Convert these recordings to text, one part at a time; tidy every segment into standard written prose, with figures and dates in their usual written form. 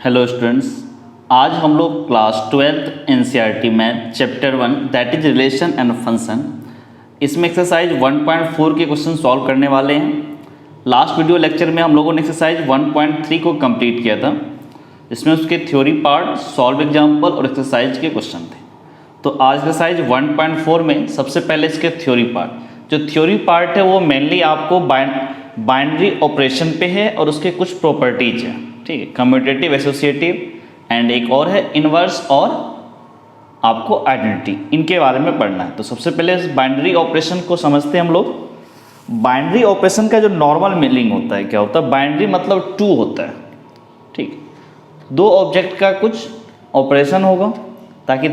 Hello students, आज हम लोग class 12th NCERT math chapter 1 that is relation and function इसमें एक्सरसाइज 1.4 के क्वेश्चन सॉल्व करने वाले हैं। लास्ट वीडियो लेक्चर में हम लोगों ने एक्सरसाइज 1.3 को कंप्लीट किया था। इसमें उसके थ्योरी पार्ट, सॉल्व एग्जाम्पल और एक्सरसाइज के क्वेश्चन थे। तो आज एक्सरसाइज 1.4 में सबसे पहले इसके थ्योरी पार्ट, जो थ्योरी पार्ट है वो मेनली आपको बाइनरी ऑपरेशन पे है और उसके कुछ प्रॉपर्टीज हैं। ठीक है, कम्यूटेटिव, एसोसिएटिव एंड एक और है इनवर्स और आपको आइडेंटिटी, इनके बारे में पढ़ना है। तो सबसे पहले इस बाइनरी ऑपरेशन को समझते हैं हम लोग। बाइनरी ऑपरेशन का जो नॉर्मल मीनिंग होता है, क्या होता है? बाइनरी मतलब टू होता है। ठीक, दो ऑब्जेक्ट का कुछ ऑपरेशन होगा ताकि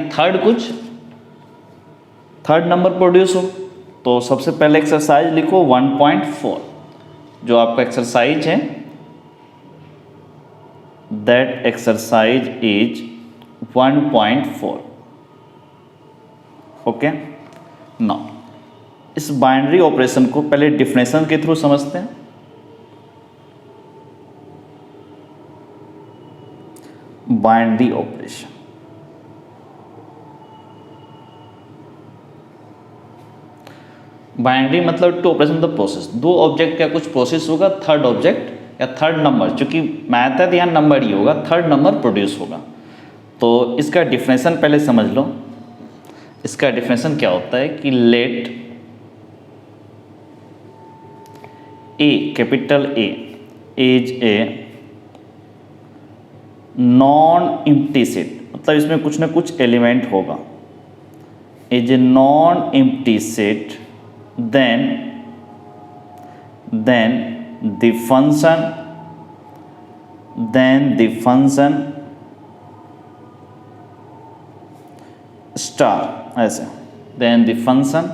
थर्ड नंबर प्रोड्यूस हो। तो सबसे पहले एक्सरसाइज लिखो 1.4, जो आपका एक्सरसाइज है that exercise is 1.4. Okay, now इस बाइनरी ऑपरेशन को पहले डिफिनेशन के थ्रू समझते हैं। बाइनरी ऑपरेशन, बाइनरी मतलब टू ऑपरेशन द प्रोसेस, दो ऑब्जेक्ट का कुछ प्रोसेस होगा, थर्ड ऑब्जेक्ट या थर्ड नंबर, चूंकि मैथ है तो यहाँ नंबर ही होगा, थर्ड नंबर प्रोड्यूस होगा। तो इसका डिफिनेशन पहले समझ लो। इसका डिफिनेशन क्या होता है कि let A, capital A is a non empty set, मतलब इसमें कुछ ना कुछ एलिमेंट होगा, is a non empty set, then the function star, ऐसे then the function,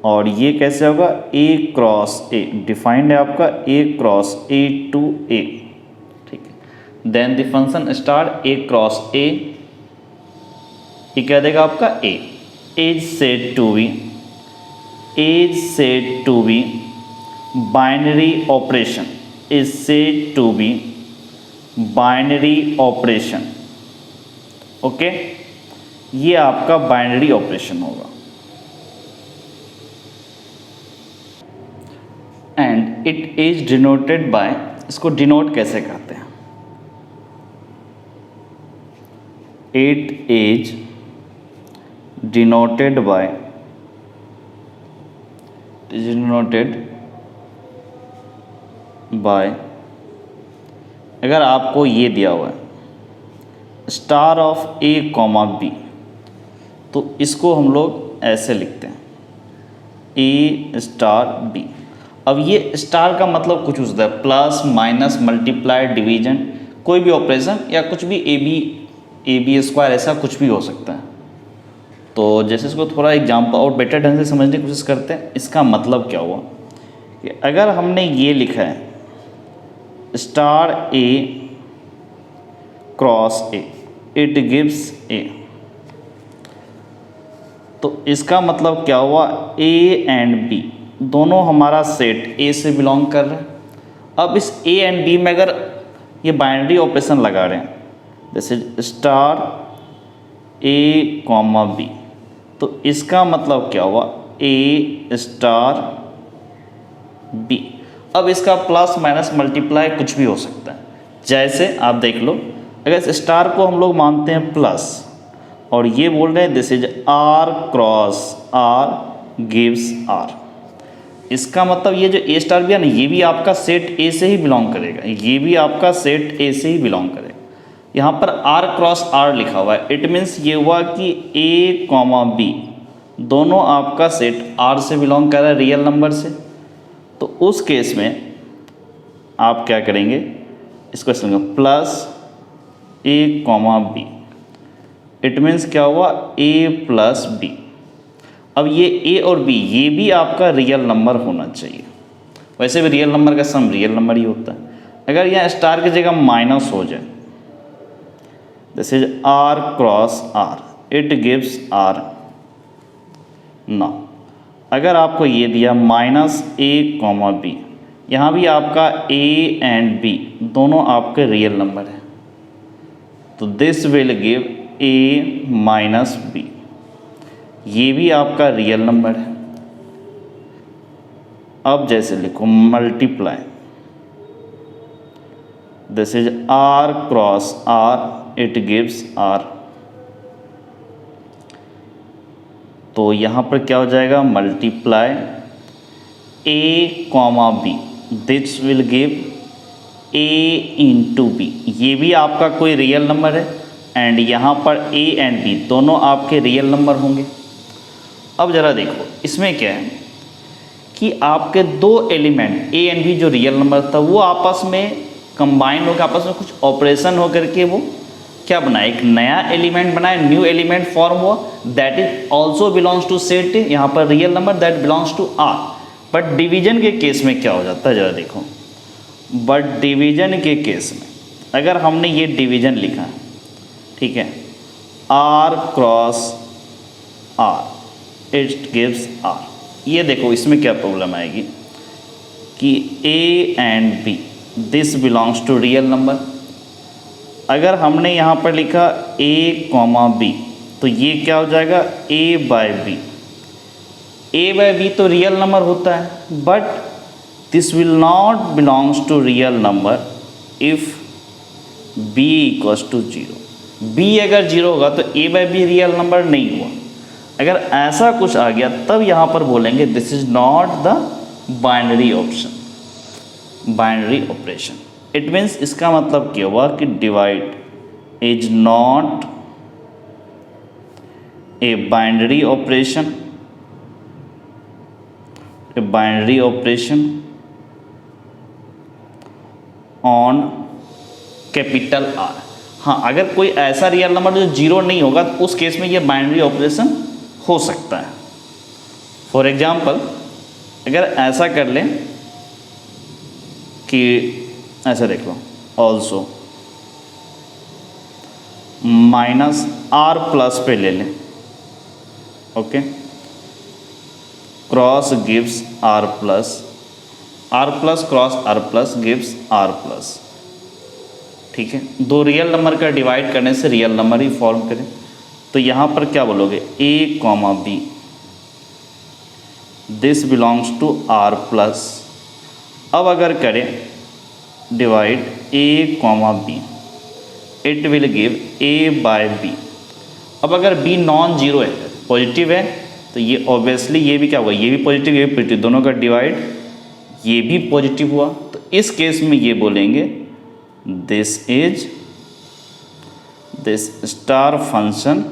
और ये कैसे होगा? a क्रॉस a डिफाइंड है आपका, a cross a to a। ठीक है, then the function star a cross a, ये क्या देगा आपका? a is said to be binary operation, is said to be binary operation। Okay, ये आपका बाइनरी ऑपरेशन होगा। And it is denoted by, इसको डिनोट कैसे करते हैं? इट इज डिनोटेड बाय, अगर आपको ये दिया हुआ है star of A comma B, तो इसको हम लोग ऐसे लिखते हैं ए स्टार बी। अब ये स्टार का मतलब कुछ होता है प्लस, माइनस, मल्टीप्लाई, डिवीजन, कोई भी ऑपरेशन या कुछ भी ए बी स्क्वायर, ऐसा कुछ भी हो सकता है। तो जैसे इसको थोड़ा एग्जाम्पल और बेटर ढंग से समझने की कोशिश करते हैं। इसका मतलब क्या हुआ कि अगर हमने ये लिखा है star A cross A, it gives ए, तो इसका मतलब क्या हुआ? ए एंड बी दोनों हमारा सेट ए से बिलोंग कर रहे हैं। अब इस ए एंड बी में अगर ये बाइनरी ऑपरेशन लगा रहे हैं, जैसे स्टार ए कॉमा बी, तो इसका मतलब क्या हुआ? ए स्टार बी। अब इसका प्लस, माइनस, मल्टीप्लाई कुछ भी हो सकता है। जैसे आप देख लो, अगर इस स्टार को हम लोग मानते हैं प्लस और ये बोल रहे हैं this is R cross R gives R, इसका मतलब ये जो ए स्टार भी है ना, ये भी आपका सेट ए से ही बिलोंग करेगा, ये भी आपका सेट ए से ही बिलोंग करेगा। यहाँ पर आर क्रॉस आर लिखा हुआ है, इट मीन्स ये हुआ कि ए कॉमा बी दोनों आपका सेट आर से बिलोंग कर रहा है, रियल नंबर से। तो उस केस में आप क्या करेंगे? इसको समझो plus A comma B, it means क्या हुआ? A plus B. अब ये ए और बी ये भी आपका रियल नंबर होना चाहिए। वैसे भी रियल नंबर का सम रियल नंबर ही होता है। अगर यहाँ स्टार की जगह माइनस हो जाए, this is R cross R, it gives R. ना, अगर आपको ये दिया माइनस ए कॉमा बी, यहाँ भी आपका a एंड b दोनों आपके रियल नंबर हैं, तो this will give a minus b। ये भी आपका रियल नंबर है। अब जैसे लिखो multiply, this is r cross r, it gives r। तो यहाँ पर क्या हो जाएगा, multiply a comma b, this will give a into b। ये भी आपका कोई रियल नंबर है एंड यहाँ पर a एंड b दोनों आपके रियल नंबर होंगे। अब ज़रा देखो इसमें क्या है कि आपके दो एलिमेंट a एंड b जो रियल नंबर था वो आपस में कंबाइन होकर आपस में कुछ ऑपरेशन हो करके वो क्या बना, एक नया एलिमेंट बनाए, न्यू एलिमेंट फॉर्म हुआ, that is also belongs to set A, यहाँ पर real number that belongs to R. But division के केस में क्या हो जाता है जरा देखो, बट डिवीजन के केस में अगर हमने ये डिवीजन लिखा, ठीक है, R cross R it gives R. ये देखो इसमें क्या प्रॉब्लम आएगी कि a and b this belongs to real number. अगर हमने यहाँ पर लिखा a कॉमा b तो ये क्या हो जाएगा a by b। a by b तो रियल नंबर होता है, but this will not belongs to real number if b equals to 0। b अगर 0 होगा तो a by b real number नहीं हुआ। अगर ऐसा कुछ आ गया तब यहाँ पर बोलेंगे this is not the binary option, binary operation. It means इसका मतलब क्या हुआ कि divide is not A binary operation, A binary operation on capital R. हाँ, अगर कोई ऐसा रियल नंबर जो 0 नहीं होगा तो उस केस में ये बाइनरी ऑपरेशन हो सकता है। फॉर एग्जाम्पल अगर ऐसा कर लें कि ऐसा देख लो, ऑल्सो माइनस आर प्लस पे ले लें, okay, cross gives R plus cross R plus gives R plus. ठीक है, दो रियल नंबर का डिवाइड करने से रियल नंबर ही फॉर्म करें। तो यहाँ पर क्या बोलोगे a comma b this belongs to R plus. अब अगर करें divide a comma b it will give a by b। अब अगर b नॉन जीरो है, पॉजिटिव है, तो ये ऑब्वियसली ये भी क्या हुआ, ये भी पॉजिटिव ये भी पॉजिटिव, दोनों का डिवाइड ये भी पॉजिटिव हुआ। तो इस केस में ये बोलेंगे this star function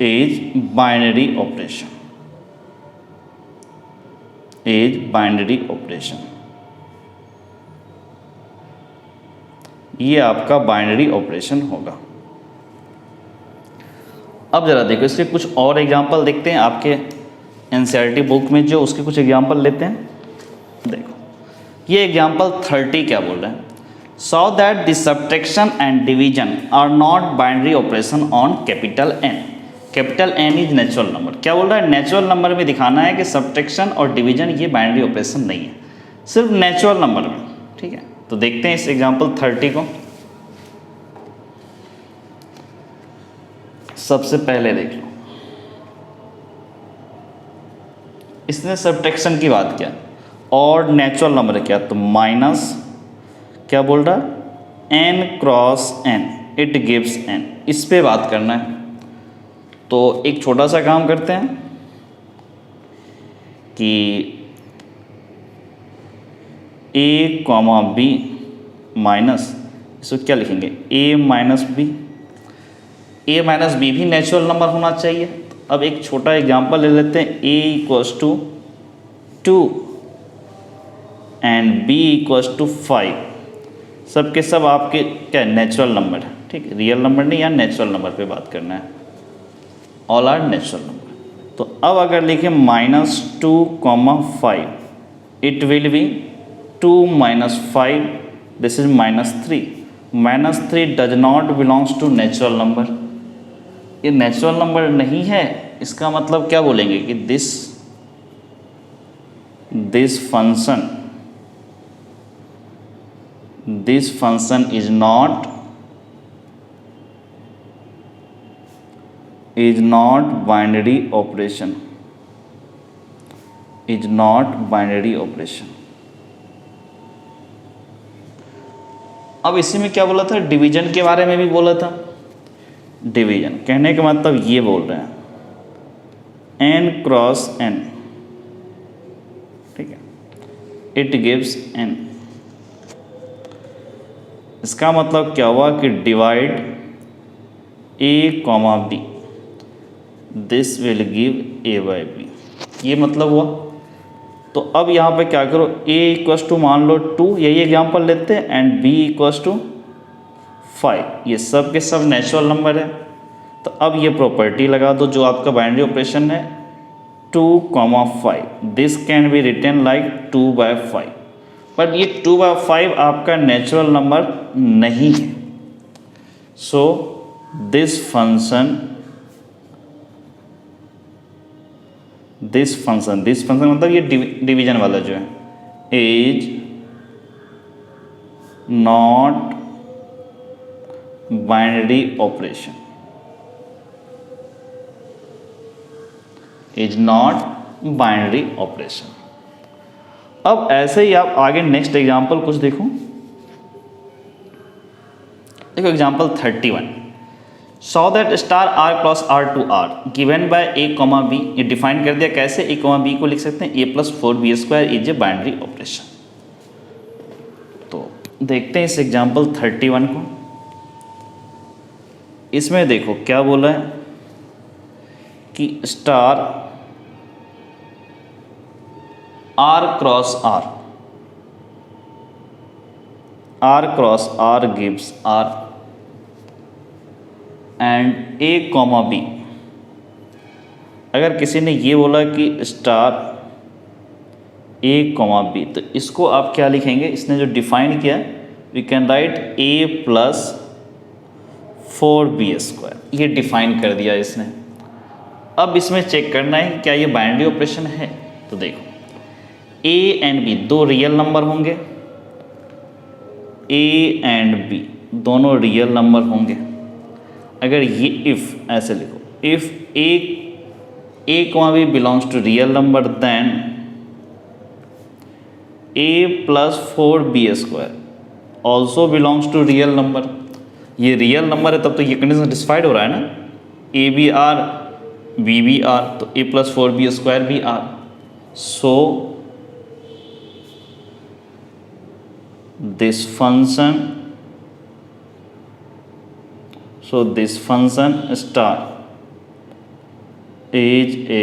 is binary operation, is binary operation. ये आपका बाइनरी ऑपरेशन होगा। अब जरा देखो इसके कुछ और एग्जांपल देखते हैं, आपके एनसीईआरटी बुक में जो उसके कुछ एग्जांपल लेते हैं। देखो ये एग्जांपल 30 क्या बोल रहे हैं, so that the subtraction and division are not binary operation on capital N. Capital N is natural number. क्या बोल रहा है, नेचुरल नंबर में दिखाना है कि सब्ट्रैक्शन और डिवीजन ये बाइनरी ऑपरेशन नहीं है, सिर्फ नेचुरल नंबर में। ठीक है, तो देखते हैं इस एग्जांपल 30 को। सबसे पहले देख लो, इसने सब्ट्रैक्शन की बात किया और नेचुरल नंबर क्या, तो माइनस क्या बोल रहा है N cross N it gives N, इस पे बात करना है। तो एक छोटा सा काम करते हैं कि a कॉमा बी माइनस, इसको क्या लिखेंगे a minus B. a minus B भी नेचुरल नंबर होना चाहिए। तो अब एक छोटा एग्जांपल ले लेते हैं, a equals to 2 and b equals to 5। सब के सब आपके क्या नेचुरल नंबर है। ठीक है, रियल नंबर नहीं, या नेचुरल नंबर पे बात करना है, ऑल आर नेचुरल नंबर। तो अब अगर लिखें -2,5 it will be 2 - 5 this is -3। -3 does not belongs to natural number. ये नेचुरल नंबर नहीं है, इसका मतलब क्या बोलेंगे कि this this function is not binary operation, अब इसी में क्या बोला था, डिवीजन के बारे में भी बोला था। डिवीजन कहने का मतलब ये बोल रहे हैं n क्रॉस n, ठीक है, इट गिव्स n। इसका मतलब क्या हुआ कि divide a, b, this will give a by b, ये मतलब हुआ। तो अब यहाँ पे क्या करो, a इक्वस टू मान लो 2, यही एग्जाम्पल लेते हैं, एंड b इक्वस टू 5, ये सब के सब नेचुरल नंबर है। तो अब ये प्रॉपर्टी लगा दो जो आपका बाइनरी ऑपरेशन है 2,5, this can be written like 2/5, but ये 2/5 आपका नेचुरल नंबर नहीं है। सो दिस फंक्शन मतलब ये डिवीजन वाला जो है, इज नॉट बाइनरी ऑपरेशन, अब ऐसे ही आप आगे नेक्स्ट एग्जांपल कुछ देखो example 31, so that star r cross r to r given by a, b, ये डिफाइन कर दिया कैसे, a, b को लिख सकते हैं a + 4b² is a binary operation. तो देखते हैं इस एग्जांपल 31 को। इसमें देखो क्या बोला है कि star r cross r gives r and a, b। अगर किसी ने ये बोला कि स्टार a, b, तो इसको आप क्या लिखेंगे, इसने जो डिफाइन किया we can write a + 4b², ये डिफाइन कर दिया इसने। अब इसमें चेक करना है क्या ये बाइनरी ऑपरेशन है। तो देखो a एंड b दो रियल नंबर होंगे, a एंड b दोनों रियल नंबर होंगे। अगर ये इफ ऐसे लिखो, if a, b belongs to real number then a + 4b² also belongs to real number. ये रियल नंबर है तब तो ये कंडीशन सेटिस्फाइड हो रहा है ना, a भी r, b भी r, तो a + 4b² भी r। So this function star is a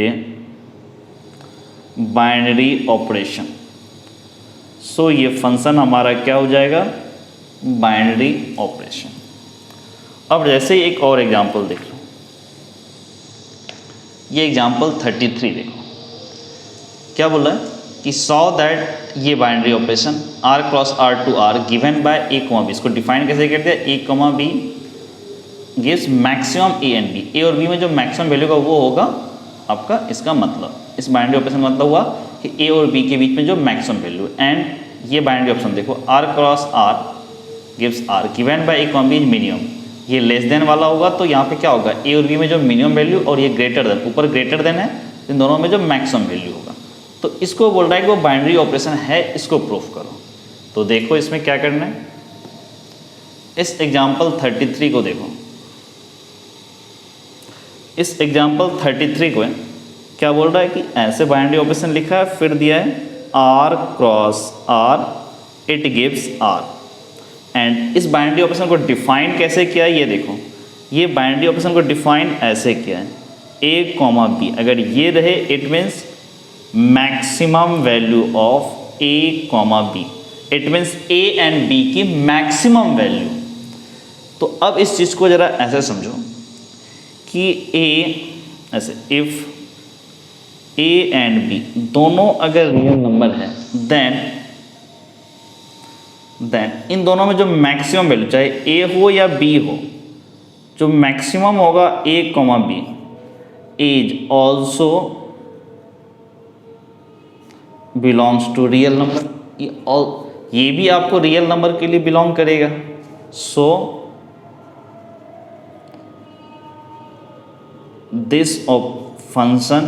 binary operation. So ये फंक्शन हमारा क्या हो जाएगा, बाइनरी ऑपरेशन। अब जैसे एक और एग्जांपल देख लो, ये एग्जांपल 33 देखो क्या बोला है कि सो दैट ये binary operation r cross r to r given by a, b, इसको डिफाइन कैसे कर दिया, a, b gives maximum a and b, a और b में जो मैक्सिमम वैल्यू का वो होगा आपका, इसका मतलब इस बाइनरी ऑपरेशन का मतलब हुआ कि a और b के बीच में जो मैक्सिमम वैल्यू, एंड ये बाइनरी ऑप्शन देखो r cross r gives r given by a, b minimum, ये लेस देन वाला होगा तो यहाँ पे क्या होगा, a और b में जो मिनिमम वैल्यू और ये ग्रेटर देन, ऊपर ग्रेटर देन है, इन दोनों में जो मैक्सिमम वैल्यू होगा। तो इसको बोल रहा है कि वो बाइनरी ऑपरेशन है, इसको प्रूफ करो। तो देखो इसमें क्या करना है, इस एग्जाम्पल 33 को देखो, इस एग्जाम्पल 33 को क्या बोल रहा है कि ऐसे बाइनरी ऑपरेशन लिखा है, फिर दिया है r cross r it gives r, and इस बाइनरी ऑपरेशन को डिफाइन कैसे किया है, ये देखो, ये बाइनरी ऑपरेशन को डिफाइन ऐसे किया है a, b, अगर ये रहे it means maximum value of a, b, it means a and b की मैक्सिमम वैल्यू। तो अब इस चीज़ को ज़रा ऐसे समझो कि a ऐसे, इफ a एंड b दोनों अगर रियल नंबर है देन इन दोनों में जो मैक्सिमम वैल्यू, चाहे a हो या b हो, जो मैक्सिमम होगा a, b is also belongs to real number, ये भी आपको रियल नंबर के लिए बिलोंग करेगा। So this function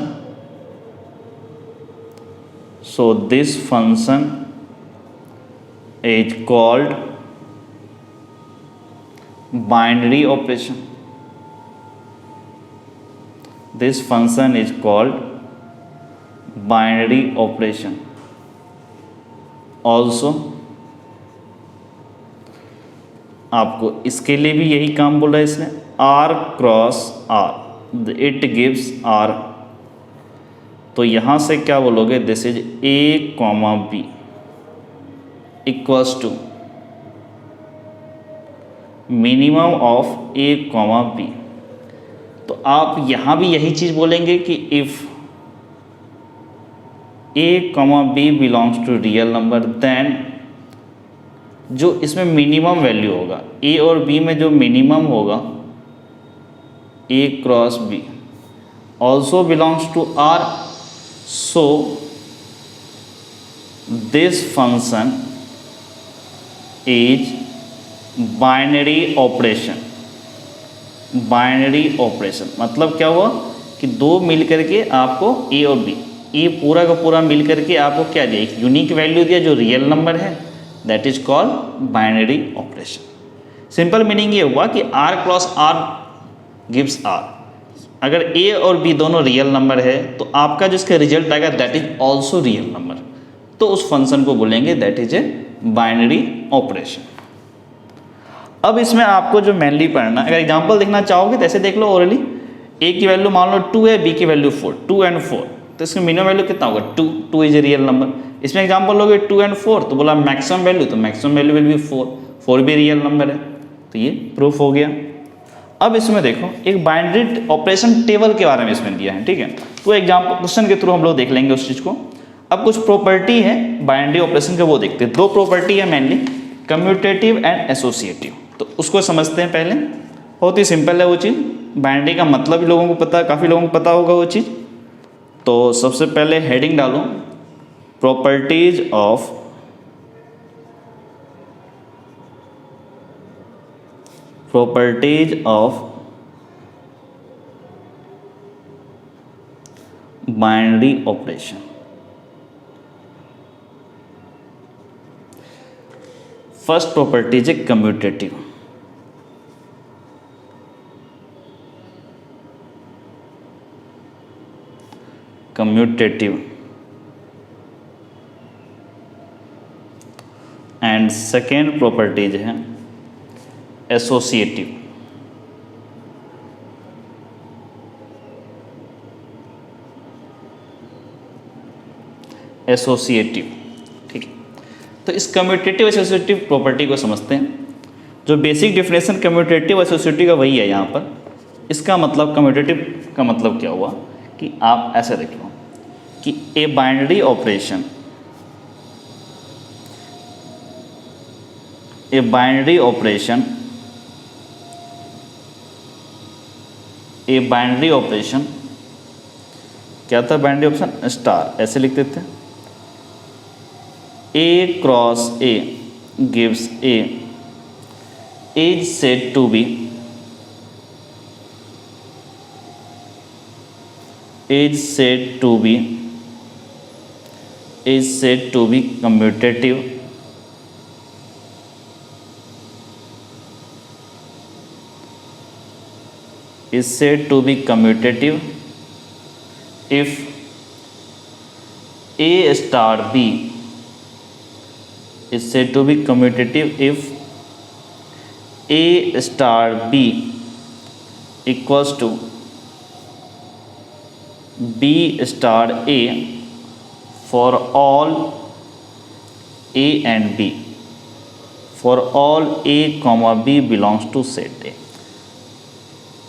is called binary operation. This function is called binary operation. Also आपको इसके लिए भी यही काम बोला है इसने, R cross R, it gives R। तो यहाँ से क्या बोलोगे, this is A, B equals to minimum of A, B। तो आप यहाँ भी यही चीज़ बोलेंगे कि if A, B belongs to real number, then जो इसमें मिनिमम वैल्यू होगा A और B में, जो मिनिमम होगा A cross B also belongs to R। So this function is binary operation. Binary operation मतलब क्या हुआ कि दो मिल करके आपको A और B, ये पूरा का पूरा मिल करके आपको क्या दिया, एक यूनिक वैल्यू दिया जो रियल नंबर है, that is called binary operation. Simple meaning ये हुआ कि R cross R gives R। अगर A और B दोनों रियल नंबर है तो आपका जिसका रिजल्ट आएगा that is also real number, तो उस फंक्शन को बोलेंगे that is a binary operation. अब इसमें आपको जो मेनली पढ़ना, अगर एग्जांपल देखना चाहोगे तो ऐसे देख लो ओरली, A की वैल्यू मान लो 2 है, B की वैल्यू 4, 2 and 4, तो इसका मिनिमम वैल्यू कितना होगा 2, 2 इज ए रियल नंबर। इसमें एग्जांपल लोगे 2 and 4 तो बोला मैक्सिमम वैल्यू, तो मैक्सिमम वैल्यू विल बी 4, 4 भी रियल नंबर है, तो ये प्रूफ हो गया। अब इसमें देखो एक बाइनरी ऑपरेशन टेबल के बारे में इसमें दिया है, ठीक है, तो एग्जाम्पल क्वेश्चन के थ्रू हम लोग देख लेंगे उस चीज़ को। अब कुछ प्रॉपर्टी है बाइनरी ऑपरेशन के, वो देखते हैं। दो प्रॉपर्टी है मेनली, कम्यूटेटिव एंड एसोसिएटिव, तो उसको समझते हैं पहले। बहुत ही सिंपल है वो चीज़, बाइनरी का मतलब भी लोगों को पता है, काफ़ी लोगों को पता होगा वो चीज़। तो सबसे पहले हेडिंग डालो, properties of binary operation. First properties है कम्यूटेटिव। एंड सेकेंड प्रॉपर्टीज है एसोसिएटिव। ठीक है, तो इस कम्यूटेटिव एसोसिएटिव प्रॉपर्टी को समझते हैं। जो बेसिक डिफिनेशन कम्यूटेटिव एसोसिएटिव का वही है यहाँ पर। इसका मतलब, कम्यूटेटिव का मतलब क्या हुआ कि आप ऐसे देख लो कि ए बाइनरी ऑपरेशन, क्या था बाइनरी ऑपरेशन, स्टार ऐसे लिख देते हैं, A cross A gives A is said to be commutative if A star B is said to be commutative if A star B equals to B star A for all A and B, for all A comma B belongs to set A।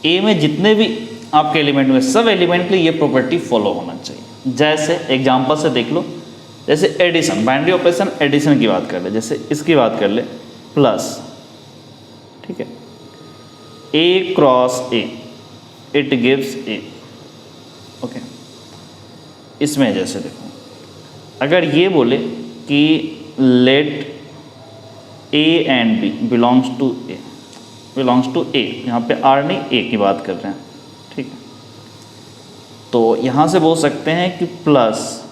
A में जितने भी आपके element में, सब element के लिए ये property follow होना चाहिए। जैसे एग्जांपल से देख लो, जैसे एडिशन, बाइनरी ऑपरेशन एडिशन की बात कर ले, जैसे इसकी बात कर ले, प्लस, ठीक है, A cross A it gives A, okay. इसमें जैसे देखो अगर ये बोले कि let A and B belongs to A, यहाँ पे आर नहीं ए की बात कर रहे हैं, ठीक है। तो यहाँ से बोल सकते हैं कि प्लस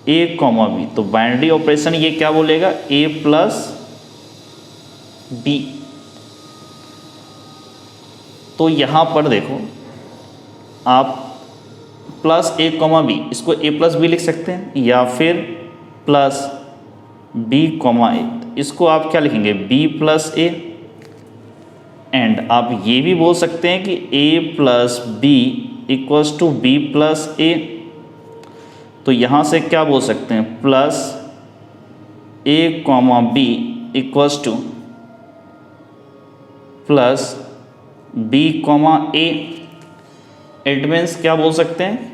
ए कॉमा बी, तो बाइनरी ऑपरेशन ये क्या बोलेगा, ए प्लस बी। तो यहाँ पर देखो आप प्लस ए कॉमा बी, इसको ए प्लस बी लिख सकते हैं, या फिर प्लस बी कॉमा ए, इसको आप क्या लिखेंगे, बी प्लस ए। एंड आप ये भी बोल सकते हैं कि A plus B equals to B plus A. तो यहाँ से क्या बोल सकते हैं, plus A comma B equals to plus B comma A. It means क्या बोल सकते हैं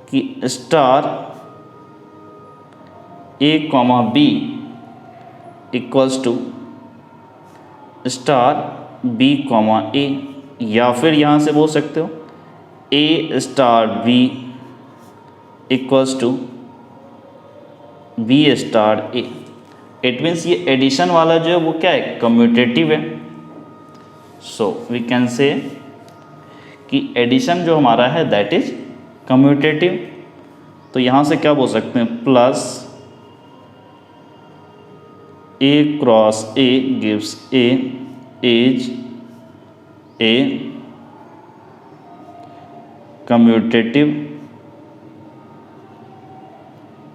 कि star A comma B equals to star B comma A, या फिर यहाँ से बोल सकते हो A star B equals to B star A. It means ये एडिशन वाला जो है वो क्या है, कम्यूटेटिव है। सो वी कैन से कि एडिशन जो हमारा है दैट इज कम्यूटेटिव। तो यहाँ से क्या बोल सकते हैं, plus A cross A gives A is a commutative,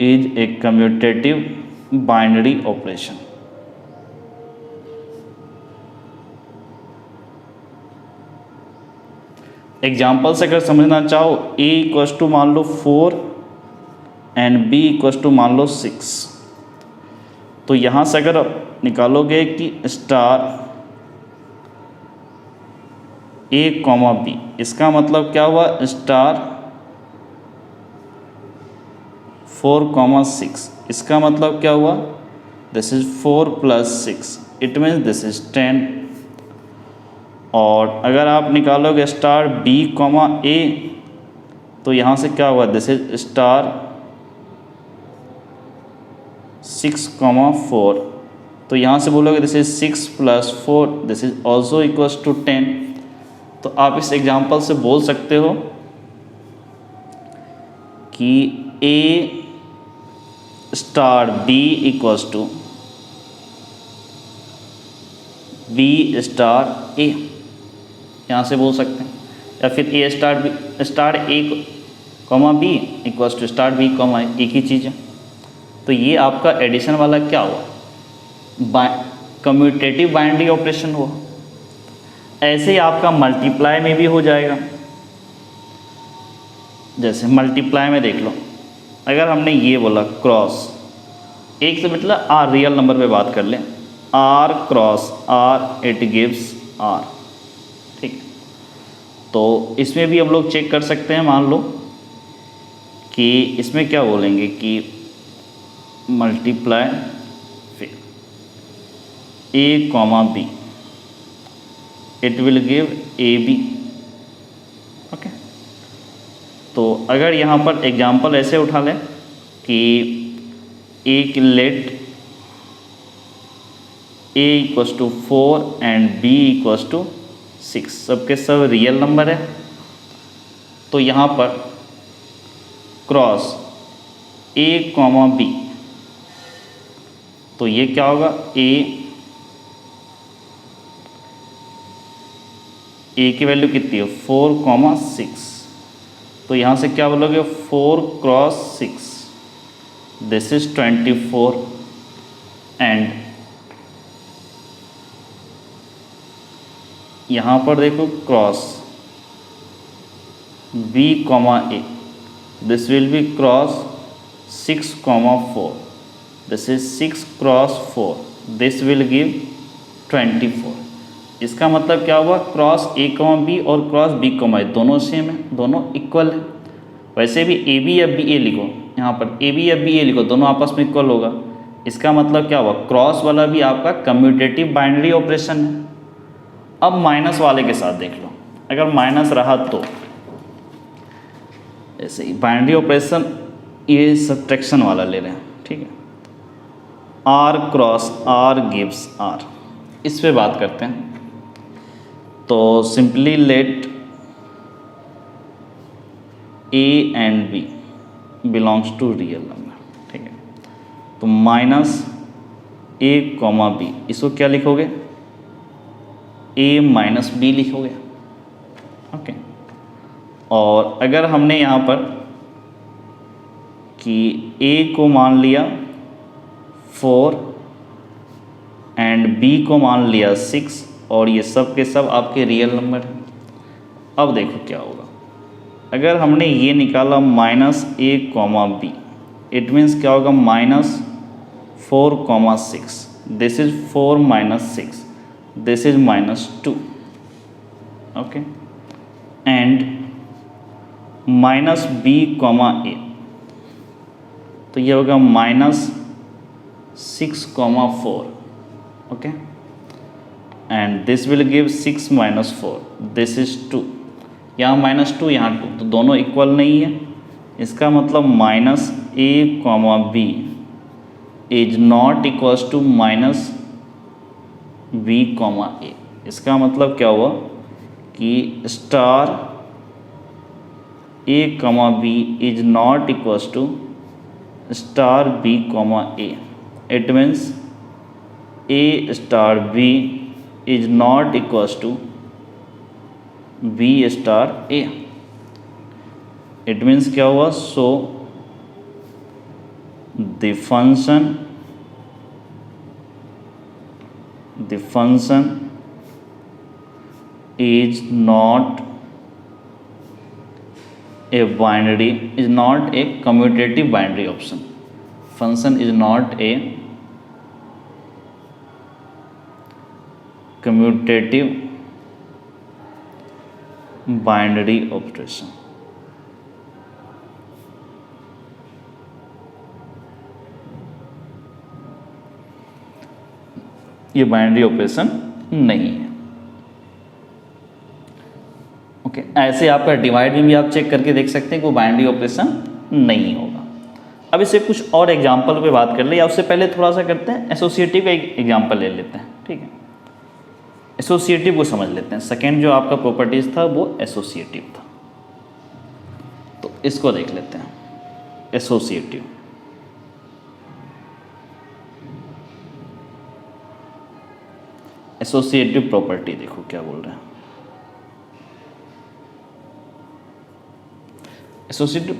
is a commutative binary operation. Example से अगर समझना चाहो, a इक्वस टू मान लो 4 एंड b इक्वस टू मान लो 6, तो यहाँ से अगर आप निकालोगे कि स्टार a कॉमा b, इसका मतलब क्या हुआ, स्टार 4 कॉमा 6, इसका मतलब क्या हुआ, this is 4 plus 6, it means this is 10। और अगर आप निकालोगे स्टार बी कॉमा ए, तो यहाँ से क्या हुआ, दिस इज स्टार 6 कॉमा 4, तो यहाँ से बोलोगे this is 6 plus 4, this is also equals to 10। तो आप इस एग्जाम्पल से बोल सकते हो कि ए star B equals to B star A, यहाँ से बोल सकते हैं। या फिर A star B star A comma B equals to star B comma, एक ही चीज़ है। तो ये आपका एडिशन वाला क्या हुआ, कम्यूटेटिव बाइनरी ऑपरेशन हुआ। ऐसे ही आपका मल्टीप्लाई में भी हो जाएगा। जैसे मल्टीप्लाई में देख लो, अगर हमने ये बोला क्रॉस, एक से मतलब आर, रियल नंबर पे बात कर लें, R cross R it gives R, ठीक। तो इसमें भी हम लोग चेक कर सकते हैं। मान लो कि इसमें क्या बोलेंगे कि मल्टीप्लाई फिर A comma B, it will give A B, okay. तो अगर यहाँ पर एग्जाम्पल ऐसे उठा लें कि एक let A equals to 4 and B equals to 6, सबके सब रियल नंबर है। तो यहाँ पर क्रॉस ए कॉमा बी, तो ये क्या होगा, ए की वैल्यू कितनी है 4 कॉमा 6, तो यहाँ से क्या बोलोगे 4 क्रॉस 6, दिस इज 24। एंड यहाँ पर देखो cross b comma A, this will B cross 6 comma 4, this is 6 cross 4, this will give 24। इसका मतलब क्या हुआ, क्रॉस ए कॉमा बी और क्रॉस बी कॉमा ए दोनों सेम है, दोनों इक्वल है। वैसे भी ए बी या बी ए लिखो, यहाँ पर ए बी या बी ए लिखो, दोनों आपस में इक्वल होगा। इसका मतलब क्या हुआ, क्रॉस वाला भी आपका कम्यूटेटिव बाइनरी ऑपरेशन है। अब माइनस वाले के साथ देख लो, अगर माइनस रहा तो ऐसे ही बाइनरी ऑपरेशन ये सब्ट्रैक्शन वाला ले रहे हैं, ठीक है। R cross R gives R, इस पे बात करते हैं। तो simply let A and B belongs to real number, ठीक है। तो माइनस ए कॉमा बी, इसको क्या लिखोगे, ए माइनस बी लिखोगे, ओके। और अगर हमने यहाँ पर कि ए को मान लिया 4 एंड बी को मान लिया 6 और ये सब के सब आपके रियल नंबर हैं। अब देखो क्या होगा, अगर हमने ये निकाला minus A comma B, it means क्या होगा, minus 4 comma 6, this is 4 minus 6, this is minus 2, okay. And minus B comma A, तो ये होगा minus 6 comma 4, okay. And this will give 6 minus 4, this is 2, यहाँ माइनस 2 यहाँ 2, तो दोनों equal नहीं है। इसका मतलब minus A comma B is not equals to minus B comma A. इसका मतलब क्या हुआ कि star A comma B is not equals to star B comma A. It means A star B is not equals to B star A. It means क्या हुआ, so the function is not a binary, is not a commutative binary option. Function is not a commutative binary operation. ये binary operation नहीं है, okay. ऐसे आपका divide में भी आप चेक करके देख सकते हैं कि वो बाइनरी ऑपरेशन नहीं होगा। अब इससे कुछ और एग्जांपल पे बात कर ले, या उससे पहले थोड़ा सा करते हैं एसोसिएटिव का एक एग्जांपल ले लेते हैं, ठीक है। एसोसिएटिव को समझ लेते हैं। सेकेंड जो आपका प्रॉपर्टीज था वो एसोसिएटिव था, तो इसको देख लेते हैं। एसोसिएटिव, एसोसिएटिव प्रॉपर्टी देखो क्या बोल रहे हैं। एसोसिएटिव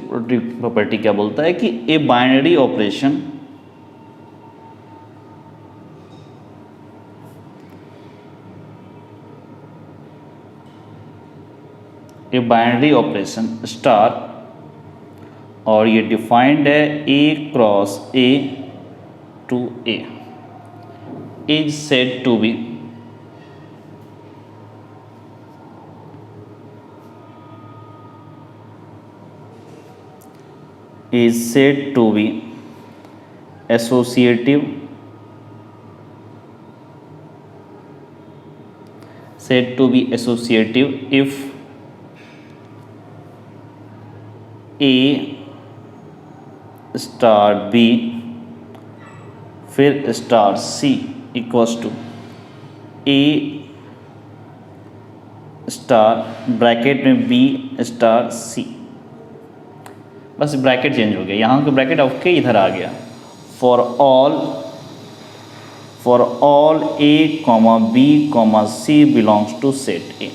प्रॉपर्टी क्या बोलता है कि ए बाइनरी ऑपरेशन स्टार, और ये डिफाइंड है A cross A to A, is said to be is said to be associative, if A star B फिर star C equals to A star bracket में B star C। बस bracket change हो गया, यहाँ का bracket okay इधर आ गया। For all A comma B comma C belongs to set A.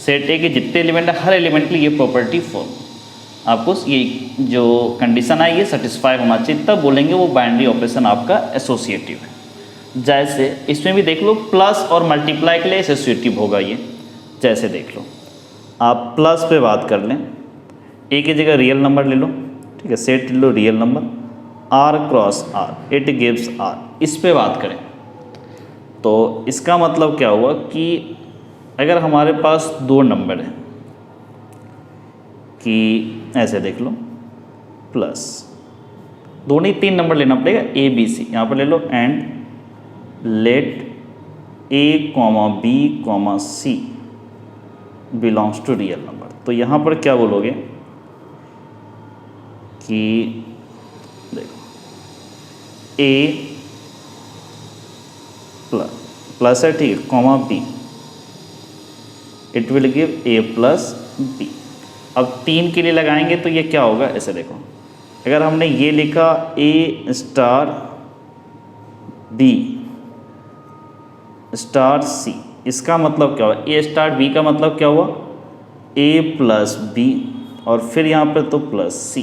Set A के जितने एलिमेंट है हर एलिमेंट के लिए ये प्रॉपर्टी फॉर्म, आपको ये जो कंडीशन है ये सेटिस्फाई होना चाहिए, तब बोलेंगे वो बाइनरी ऑपरेशन आपका एसोसिएटिव है। जैसे इसमें भी देख लो, प्लस और मल्टीप्लाई के लिए एसोसिएटिव होगा ये। जैसे देख लो, आप प्लस पे बात कर लें, ए की जगह रियल नंबर ले लो, ठीक है, सेट ले लो real number, R cross R it gives R, इस पे बात करें तो इसका मतलब क्या हुआ कि अगर हमारे पास दो नंबर है कि ऐसे देख लो प्लस, दो नहीं 3 नंबर लेना पड़ेगा, ए बी सी यहाँ पर ले लो, and let A comma B comma C belongs to real number. तो यहाँ पर क्या बोलोगे कि देखो ए प्लस है, ठीक है, comma B, it will give A plus B. अब 3 के लिए लगाएंगे तो ये क्या होगा, ऐसे देखो, अगर हमने ये लिखा ए स्टार बी स्टार सी, इसका मतलब क्या हुआ, ए स्टार बी का मतलब क्या हुआ, ए प्लस बी और फिर यहाँ पर तो प्लस सी।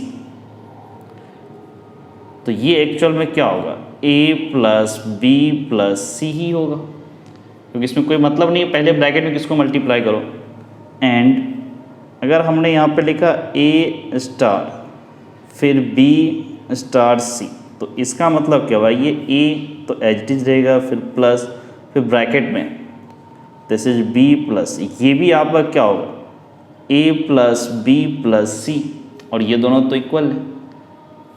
तो ये एक्चुअल में क्या होगा, ए प्लस बी प्लस सी ही होगा, क्योंकि इसमें कोई मतलब नहीं है, पहले ब्रैकेट में किसको मल्टीप्लाई करो। एंड अगर हमने यहाँ पे लिखा ए स्टार फिर बी स्टार सी, तो इसका मतलब क्या हुआ, ये ए तो एच डी रहेगा, फिर प्लस, फिर ब्रैकेट में दिस इज बी प्लस, ये भी आपका क्या होगा, ए प्लस बी प्लस सी, और ये दोनों तो इक्वल है।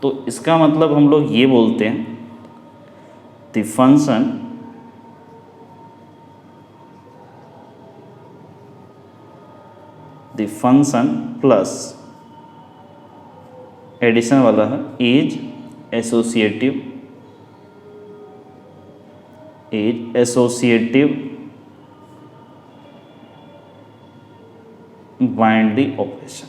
तो इसका मतलब हम लोग ये बोलते हैं द फंक्शन प्लस एडिशन वाला है इज एसोसिएटिव बाइनरी ऑपरेशन।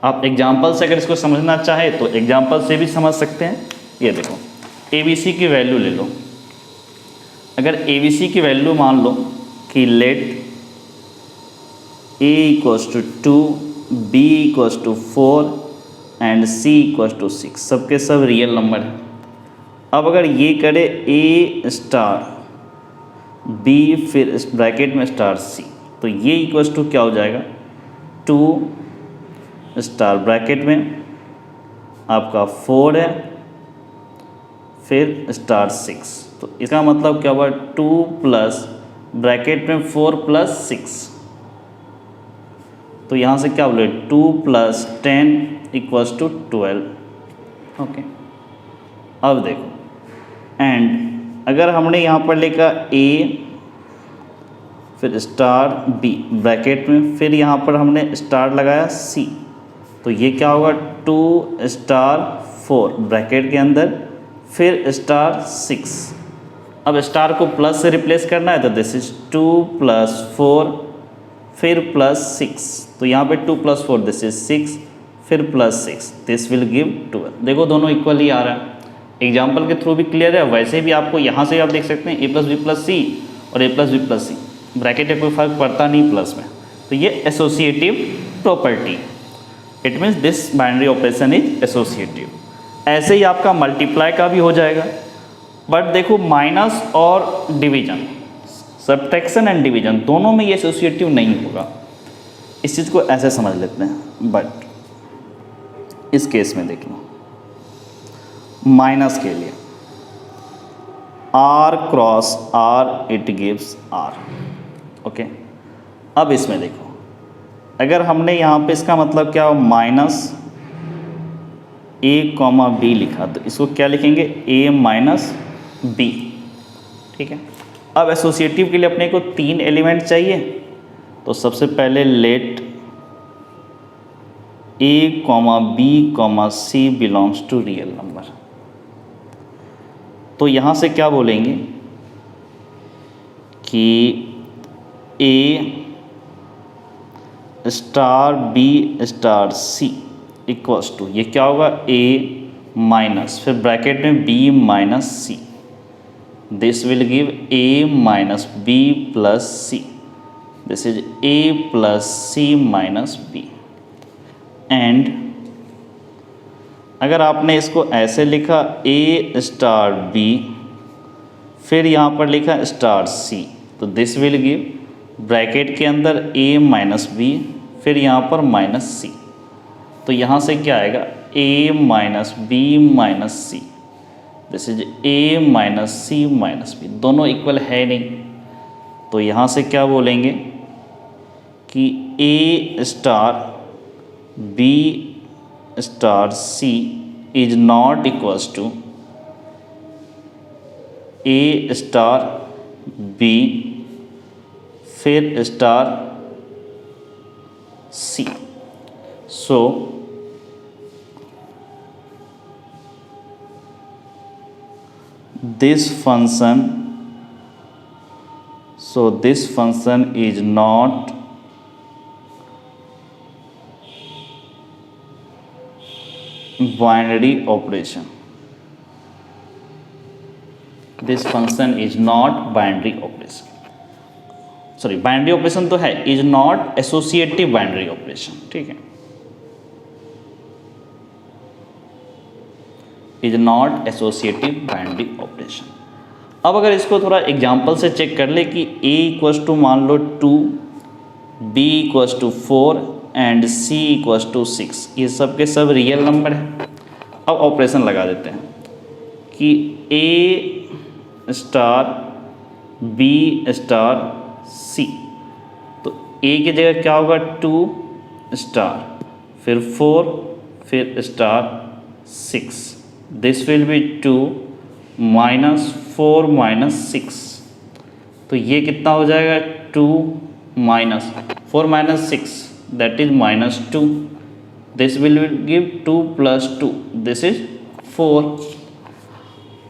आप एग्जाम्पल से अगर इसको समझना चाहे तो एग्जाम्पल से भी समझ सकते हैं। ये देखो ABC की वैल्यू ले लो, अगर ABC की वैल्यू मान लो कि let A equals to 2, B equals to 4 and C equals to 6, सबके सब रियल नंबर है। अब अगर ये करे A स्टार B फिर इस ब्रैकेट में स्टार C, तो ये इक्वल्स टू क्या हो जाएगा, 2 स्टार ब्रैकेट में आपका 4 है फिर स्टार 6, तो इसका मतलब क्या हुआ, 2 प्लस ब्रैकेट में 4 प्लस 6, तो यहाँ से क्या बोले 2 प्लस 10 इक्वल्स टू 12। ओके, अब देखो एंड अगर हमने यहाँ पर लिखा A फिर स्टार B ब्रैकेट में, फिर यहाँ पर हमने स्टार लगाया C, तो ये क्या होगा 2 स्टार 4 ब्रैकेट के अंदर फिर स्टार 6। अब स्टार को प्लस से रिप्लेस करना है तो दिस इज 2 प्लस 4 फिर प्लस 6, तो यहाँ पे 2 प्लस 4 दिस इज 6 फिर प्लस 6, दिस विल गिव 12। देखो दोनों इक्वल ही आ रहा है, एग्जाम्पल के थ्रू भी क्लियर है। वैसे भी आपको यहाँ से आप देख सकते हैं A plus B plus C और A plus B plus C, bracket में कोई फर्क पड़ता नहीं प्लस में, तो ये associative property, it means this binary operation is associative. ऐसे ही आपका मल्टीप्लाई का भी हो जाएगा, बट देखो माइनस और डिवीजन, सब्ट्रैक्शन एंड डिवीजन दोनों में ये एसोसिएटिव नहीं होगा। इस चीज़ को ऐसे समझ लेते हैं, बट इस केस में देख लो माइनस के लिए R cross R it gives R। Okay, अब इसमें देखो अगर हमने यहाँ पे इसका मतलब क्या हो माइनस A कॉमा B लिखा, तो इसको क्या लिखेंगे A माइनस B, ठीक है। अब एसोसिएटिव के लिए अपने को 3 एलिमेंट चाहिए, तो सबसे पहले let A comma B comma C belongs to real number, तो यहाँ से क्या बोलेंगे कि A star B star C equals to, ये क्या होगा A माइनस फिर ब्रैकेट में B minus C, this will give A minus B plus C, this is A plus C minus B। And अगर आपने इसको ऐसे लिखा A स्टार B फिर यहाँ पर लिखा स्टार C, तो दिस विल गिव ब्रैकेट के अंदर A माइनस B फिर यहाँ पर माइनस C, तो यहाँ से क्या आएगा A minus B minus C, this is A minus C minus B, दोनों इक्वल है नहीं, तो यहाँ से क्या बोलेंगे कि A star B star C is not equals to A star B फिर star C। so this function is not binary operation. This function is not binary operation. Sorry, binary operation तो है, is not associative binary operation. ठीक है, is not associative binary operation. अब अगर इसको थोड़ा example से चेक कर ले कि a इक्वस टू मान लो 2, b equals to 4 and c equals to 6, ये सब के सब रियल नंबर है. अब ऑपरेशन लगा देते हैं कि a star b star c, तो a की जगह क्या होगा 2 स्टार फिर 4 फिर star 6. This will be 2 minus 4 minus 6, तो ये कितना हो जाएगा 2 minus 4 minus 6 that is minus 2. This will give 2 plus 2, this is 4.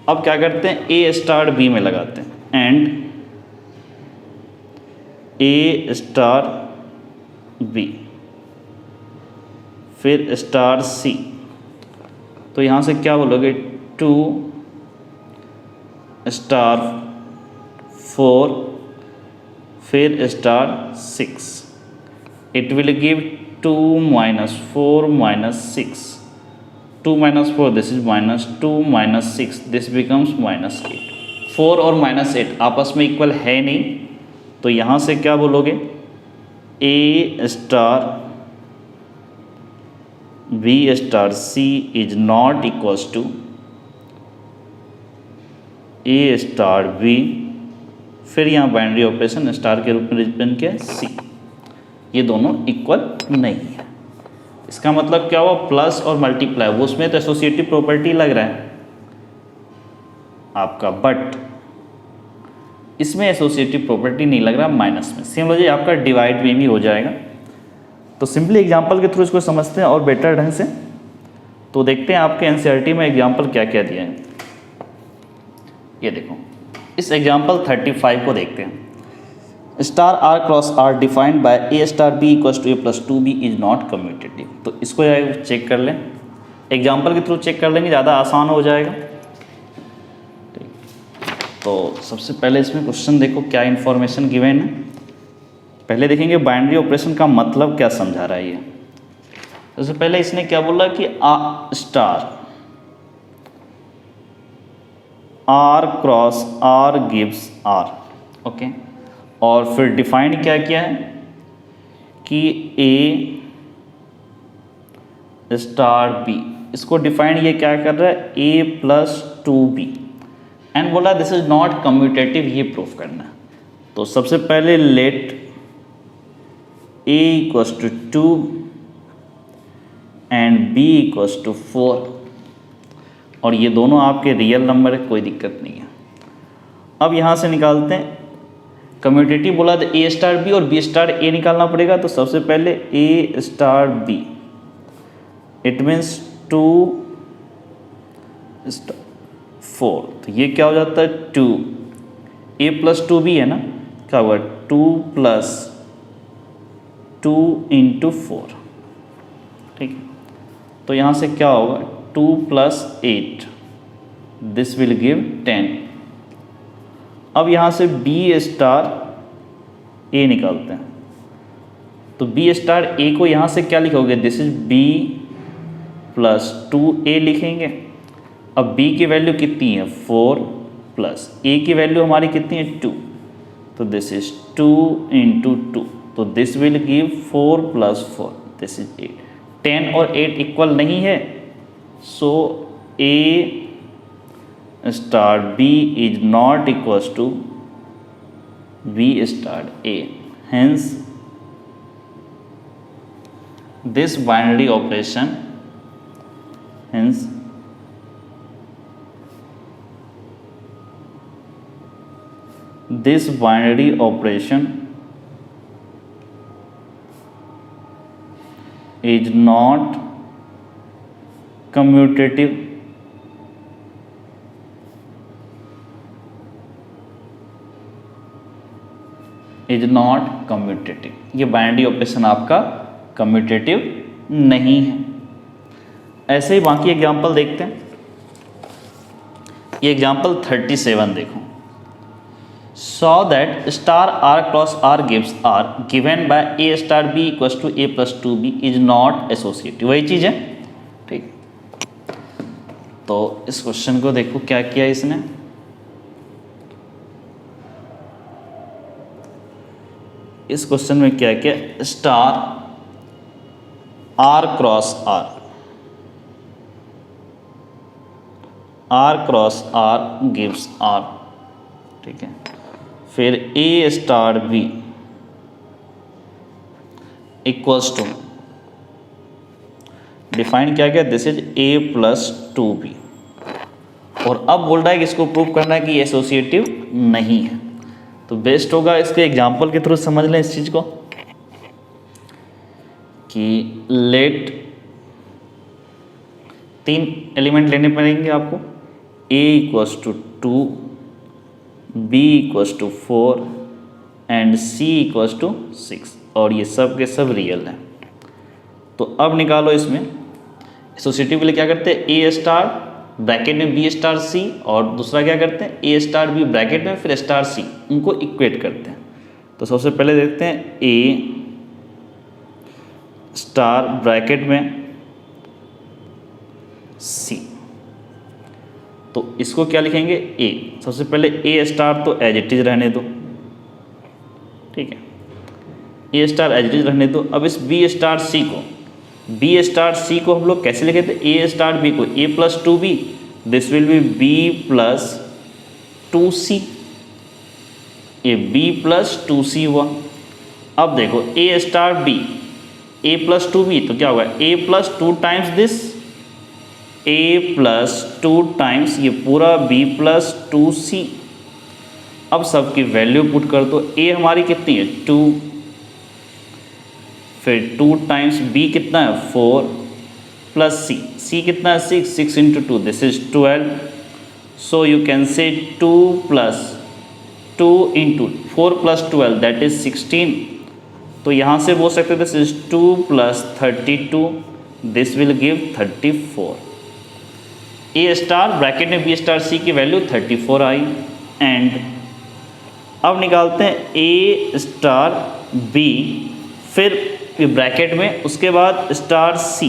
अब क्या करते हैं, a स्टार b में लगाते हैं एंड a स्टार b फिर स्टार c, तो यहाँ से क्या बोलोगे 2 स्टार 4 फिर star 6. It will give 2 minus 4 minus 6, 2 minus 4 this is minus 2 minus 6 this becomes minus 8. 4 और माइनस 8 आपस में इक्वल है नहीं, तो यहाँ से क्या बोलोगे a star b star c is not equals to a star b, फिर यहाँ बाइनरी ऑपरेशन स्टार के रूप में रिप्रेजेंट किया c. ये दोनों इक्वल नहीं है. इसका मतलब क्या हुआ, प्लस और मल्टीप्लाई वो उसमें तो एसोसिएटिव प्रॉपर्टी लग रहा है आपका, बट इसमें एसोसिएटिव प्रॉपर्टी नहीं लग रहा माइनस में. सिमिलरली आपका डिवाइड में भी हो जाएगा. तो सिंपली एग्जांपल के थ्रू इसको समझते हैं और बेटर ढंग से. तो देखते हैं आपके एनसीईआरटी में एग्जांपल क्या क्या दिया है. ये देखो, इस एग्जांपल 35 को देखते हैं. Star R cross R defined by A star B equals to A plus 2b is not commutative. तो इसको चेक कर लें, एग्जांपल के थ्रू चेक कर लेंगे, ज़्यादा आसान हो जाएगा. तो सबसे पहले इसमें क्वेश्चन देखो क्या इन्फॉर्मेशन गिवन है. पहले देखेंगे बाइनरी ऑपरेशन का मतलब क्या समझा रहा है ये. सबसे पहले इसने क्या बोला कि आ star R cross R gives R. Okay, और फिर डिफाइंड क्या किया है कि ए स्टार बी, इसको डिफाइंड ये क्या कर रहा है ए प्लस 2b, एंड बोला दिस इज नॉट कम्यूटेटिव, ये प्रूफ करना है. तो सबसे पहले let a equals to 2 and b equals to 4, और ये दोनों आपके रियल नंबर है, कोई दिक्कत नहीं है. अब यहाँ से निकालते हैं कम्यूटेटिव, बोला तो a स्टार b और b स्टार a निकालना पड़ेगा. तो सबसे पहले a star b, it means 2 star 4, तो ये क्या हो जाता है 2 a प्लस 2b है ना, क्या हुआ 2 प्लस 2 इंटू 4. ठीक है, तो यहाँ से क्या होगा 2 प्लस 8 दिस विल गिव 10. अब यहाँ से b स्टार a निकालते हैं. तो b स्टार a को यहाँ से क्या लिखोगे, this is b plus 2a लिखेंगे. अब b की वैल्यू कितनी है 4 प्लस a की वैल्यू हमारी कितनी है 2, तो दिस इज 2 इंटू 2, तो this will give 4 plus 4 this is 8. 10 और 8 इक्वल नहीं है, so a star b is not equals to b star a. Hence this binary operation, hence this binary operation is not commutative, is not commutative. ये binary operation आपका commutative नहीं है। ऐसे ही बाकी example देखते हैं। ये एग्जाम्पल 37 देखो। So that star R cross R gives R given by A star B equals to A plus 2b is not associative. वही चीज़ है, ठीक। तो इस क्वेश्चन को देखो क्या किया इसने। इस क्वेश्चन में क्या किया, star R cross R, R cross R gives R, ठीक है। फिर A star B equals to, define क्या गया, this is A plus 2b। और अब बोल रहा है कि इसको प्रूव करना है कि एसोसिएटिव नहीं है। तो बेस्ट होगा इसके एग्जाम्पल के थ्रू समझ लें इस चीज़ को कि लेट 3 एलिमेंट लेने पड़ेंगे आपको, a equals to 2, b equals to 4 and c equals to 6, और ये सब के सब रियल हैं। तो अब निकालो इसमें एसोसिएटिव के लिए क्या करते हैं, a स्टार ब्रैकेट में b स्टार c, और दूसरा क्या करते हैं a स्टार b ब्रैकेट में फिर स्टार c, उनको इक्वेट करते हैं। तो सबसे पहले देखते हैं a स्टार ब्रैकेट में c, तो इसको क्या लिखेंगे a। सबसे पहले a स्टार तो एज इट इज रहने दो, ठीक है, a star as it is रहने दो। अब इस b स्टार c को हम लोग कैसे लिखे थे, a स्टार b को a plus 2b, this will B b plus 2c, ये b प्लस 2c हुआ। अब देखो a star b a plus 2b, तो क्या होगा a plus 2 times this, a plus 2 times ये पूरा b प्लस 2c। अब सबकी वैल्यू पुट कर दो, a हमारी कितनी है 2, फिर 2 टाइम्स b कितना है 4 प्लस c कितना है 6, 6 into 2 this is 12। So you can से 2 plus 2 into 4 plus 12 that is 16। तो यहाँ से बोल सकते this is 2 plus 32, this will give 34। A star bracket में बी स्टार सी की वैल्यू 34 आई। एंड अब निकालते हैं ए स्टार बी, फिर ब्रैकेट में, उसके बाद स्टार सी।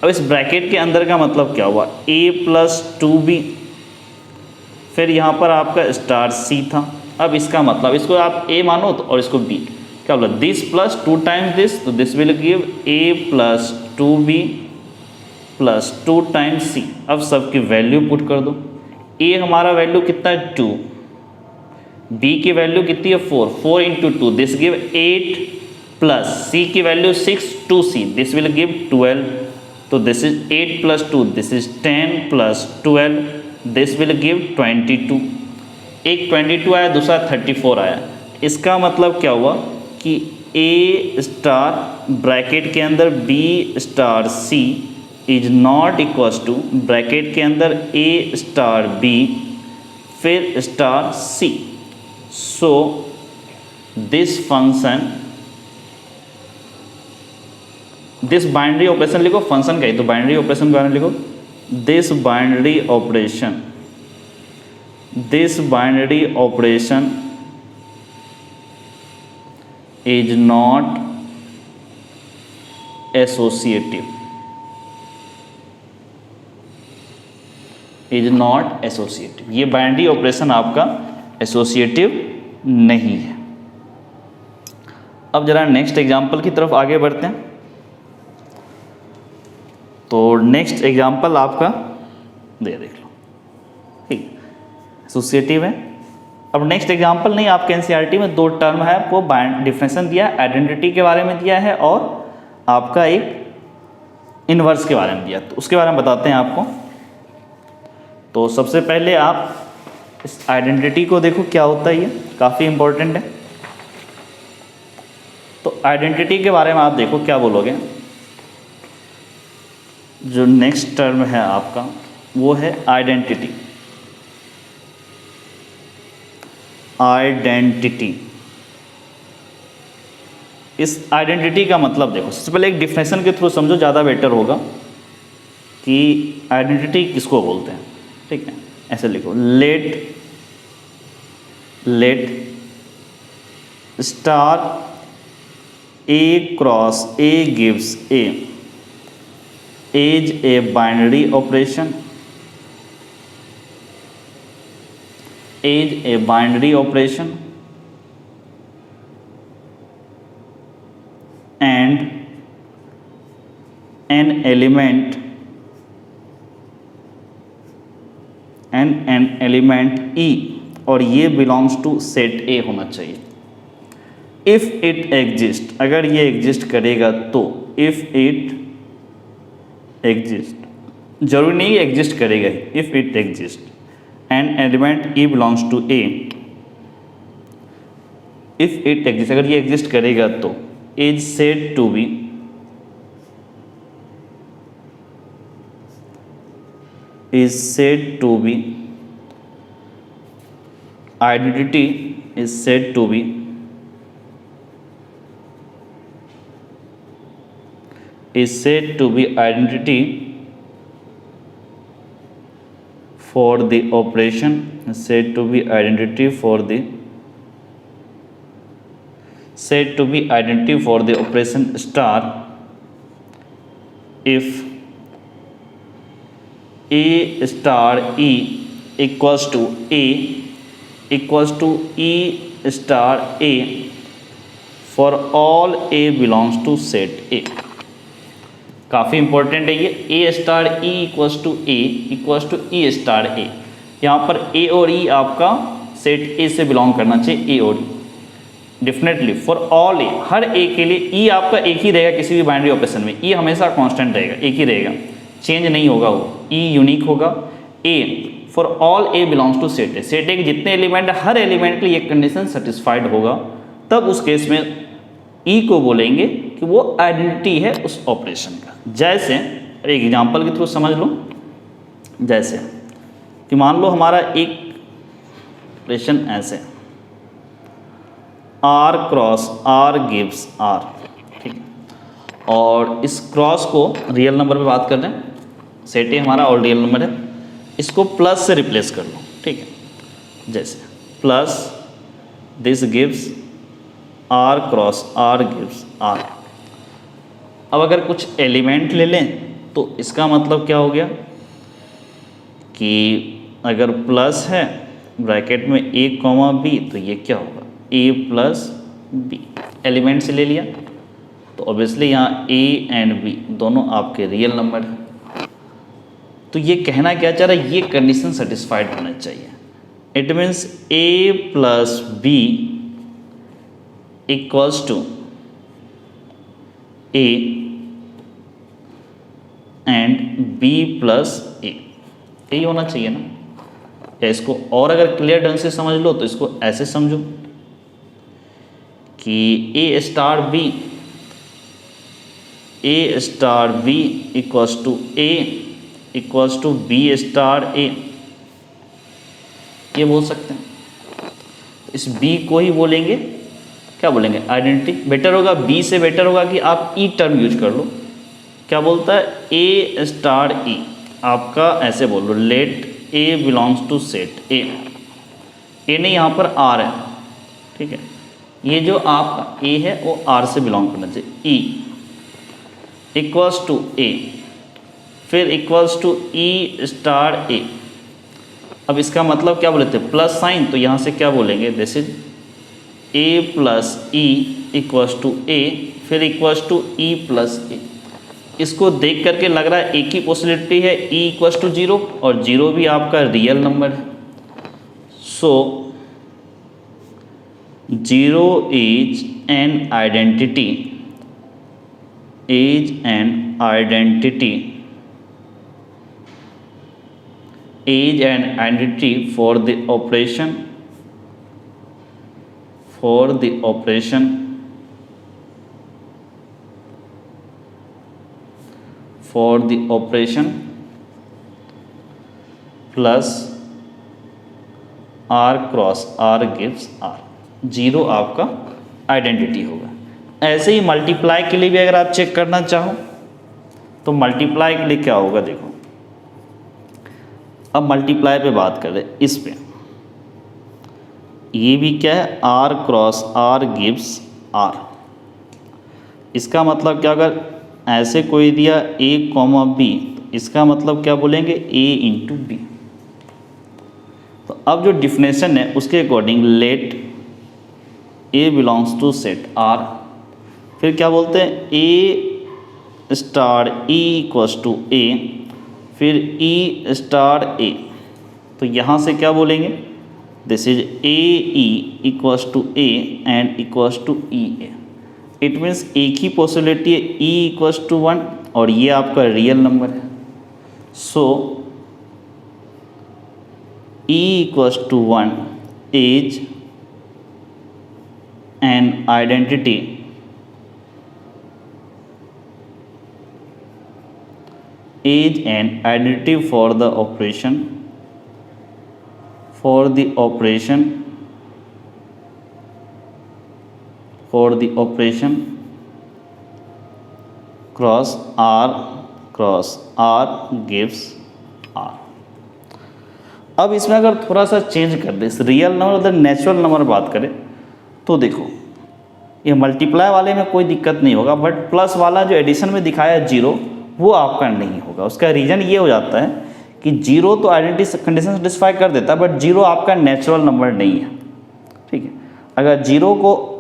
अब इस ब्रैकेट के अंदर का मतलब क्या हुआ, a प्लस 2b, फिर यहाँ पर आपका स्टार सी था। अब इसका मतलब इसको आप a मानो तो, और इसको b, क्या बोला, दिस प्लस 2 टाइम्स दिस, तो this will give a plus 2b plus 2 times c। अब सबकी वैल्यू पुट कर दो, a हमारा वैल्यू कितना है 2, b की वैल्यू कितनी है 4, 4 into 2 this give 8 plus c की value 6 2c, this will give 12। तो this is 8 plus 2 this is 10 plus 12, this will give 22। एक 22 आया, दूसरा 34 आया। इसका मतलब क्या हुआ कि a स्टार ब्रैकेट के अंदर b star c is not equals to bracket के अंदर a स्टार b फिर star c। So this function, this binary operation लिखो, फंक्शन का ही तो बाइनरी ऑपरेशन के बारे में लिखो, this binary operation, this binary operation is not associative, is not associative. ये बाइनरी ऑपरेशन आपका एसोसिएटिव नहीं है। अब जरा नेक्स्ट एग्जांपल की तरफ आगे बढ़ते हैं। तो नेक्स्ट एग्जांपल आपका देख लो, ठीक, एसोसिएटिव है। अब नेक्स्ट एग्जांपल नहीं, आपके एनसीईआरटी में 2 टर्म है, आपको डिफरेंशिएशन दिया, आइडेंटिटी के बारे में दिया है और आपका एक इन्वर्स के बारे में दिया, तो उसके बारे में बताते हैं आपको। तो सबसे पहले आप इस आइडेंटिटी को देखो क्या होता है, ये काफ़ी इंपॉर्टेंट है। तो आइडेंटिटी के बारे में आप देखो क्या बोलोगे, जो नेक्स्ट टर्म है आपका वो है आइडेंटिटी। आइडेंटिटी, इस आइडेंटिटी का मतलब देखो, सबसे पहले एक डिफिनेशन के थ्रू समझो, ज़्यादा बेटर होगा कि आइडेंटिटी किसको बोलते हैं। ठीक है, ऐसे लिखो, let star A cross A gives A is a binary operation, is a binary operation and an element E, और ये belongs to set A होना चाहिए। if it exist, अगर ये exist करेगा तो, if it exist, जरूरी नहीं एग्जिस्ट करेगा ही, if it exist and element E belongs to A, if it exist, अगर ये एग्जिस्ट करेगा तो is said to be identity is said to be is said to be identity for the operation, said to be identity for the operation star if A star E equals to E star A for all A belongs to set A। काफ़ी important है ये, A star E equals to E star A. यहाँ पर ए और ई आपका set A से belong करना चाहिए, ए और ई डेफिनेटली फॉर ऑल ए, हर ए के लिए ई आपका एक ही रहेगा किसी भी बाइनरी ऑपरेशन में, ई हमेशा कांस्टेंट रहेगा, एक ही रहेगा, चेंज नहीं होगा, वो ई यूनिक होगा। A for all A belongs to set A, set A के जितने एलिमेंट है हर एलिमेंट के लिए ये कंडीशन सेटिस्फाइड होगा, तब उस केस में ई को बोलेंगे कि वो आइडेंटिटी है उस ऑपरेशन का। जैसे एक एग्जांपल के थ्रू समझ लो, जैसे कि मान लो हमारा एक ऑपरेशन ऐसे, R cross R gives R, ठीक है, और इस क्रॉस को रियल नंबर पे बात कर रहे हैं, सेट ए हमारा और रियल नंबर है, इसको प्लस से रिप्लेस कर लो। ठीक है, जैसे plus this gives R cross R gives R. अब अगर कुछ एलिमेंट ले लें तो इसका मतलब क्या हो गया कि अगर प्लस है ब्रैकेट में ए कॉमा बी, तो ये क्या होगा, ए प्लस बी, एलिमेंट से ले लिया, तो ऑब्वियसली यहाँ ए एंड बी दोनों आपके रियल नंबर हैं। तो ये कहना क्या चाह रहा है, ये कंडीशन सेटिस्फाइड होना चाहिए। It means A plus B equals to A and B plus A, यही होना चाहिए ना। या इसको और अगर क्लियर ढंग से समझ लो तो इसको ऐसे समझो कि ए star B equals to A equals to B star ए, ये बोल सकते हैं। इस बी को ही बोलेंगे, क्या बोलेंगे, आइडेंटिटी। बेटर होगा, बी से बेटर होगा कि आप ई टर्म यूज कर लो। क्या बोलता है, ए स्टार ई, आपका ऐसे बोल लो, let A belongs to set A, नहीं यहाँ पर आर है, ठीक है, ये जो आपका ए है वो आर से बिलोंग करना चाहिए, ई इक्वल्स टू ए, फिर इक्वल्स टू ई स्टार ए। अब इसका मतलब क्या बोले थे, प्लस साइन, तो यहाँ से क्या बोलेंगे, this is A plus E equals to A, फिर equals to E plus A. इसको देख करके लग रहा है एक ही पॉसिबिलिटी है, ई इक्वल्स टू 0, और 0 भी आपका रियल नंबर है। So 0 is an identity, for the operation for the operation plus R cross R gives R, 0 आपका आइडेंटिटी होगा। ऐसे ही मल्टीप्लाई के लिए भी अगर आप चेक करना चाहो तो मल्टीप्लाई के लिए क्या होगा, देखो अब मल्टीप्लाई पे बात कर रहे हैं, इस पे ये भी क्या है, R cross R gives R. इसका मतलब क्या, अगर ऐसे कोई दिया a कॉमा बी, इसका मतलब क्या बोलेंगे, a इंटू बी। तो अब जो डिफिनेशन है उसके according let a belongs to set R, फिर क्या बोलते हैं a star e equals to a, फिर e स्टार a। तो यहाँ से क्या बोलेंगे, this is a e equals to a and equals to e a। It means एक ही पॉसिबिलिटी है e इक्वस टू 1 और ये आपका रियल नंबर है। So e equals to 1 is an identity for the operation cross R gives R। अब इसमें अगर थोड़ा सा चेंज कर दे, रियल नंबर और नेचुरल नंबर बात करें तो देखो ये मल्टीप्लाई वाले में कोई दिक्कत नहीं होगा, बट प्लस वाला जो एडिशन में दिखाया 0 वो आपका नहीं होगा। उसका रीज़न ये हो जाता है कि 0 तो आइडेंटिटी कंडीशन सेटिस्फाई कर देता है, बट 0 आपका नेचुरल नंबर नहीं है। ठीक है, अगर 0 को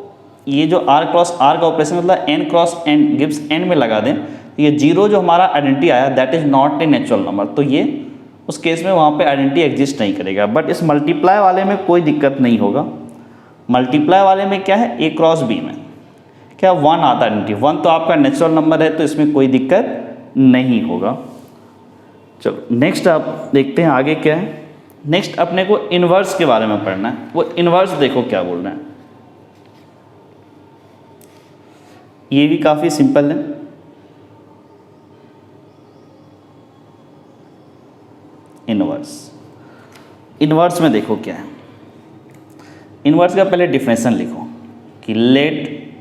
ये जो r क्रॉस r का ऑपरेशन मतलब n cross n gives n में लगा दें, तो ये 0 जो हमारा आइडेंटिटी आया that is not a natural number, तो ये उस केस में वहाँ पे आइडेंटिटी एग्जिस्ट नहीं करेगा। बट इस मल्टीप्लाई वाले में कोई दिक्कत नहीं होगा। मल्टीप्लाई वाले में क्या है, a क्रॉस b में क्या 1 आता है आइडेंटिटी, 1 तो आपका नेचुरल नंबर है, तो इसमें कोई दिक्कत नहीं होगा। चलो नेक्स्ट आप देखते हैं आगे क्या है। नेक्स्ट अपने को इन्वर्स के बारे में पढ़ना है। वो इन्वर्स देखो क्या बोल रहे हैं, ये भी काफ़ी सिंपल है। इन्वर्स में देखो क्या है, इन्वर्स का पहले डिफिनेशन लिखो कि लेट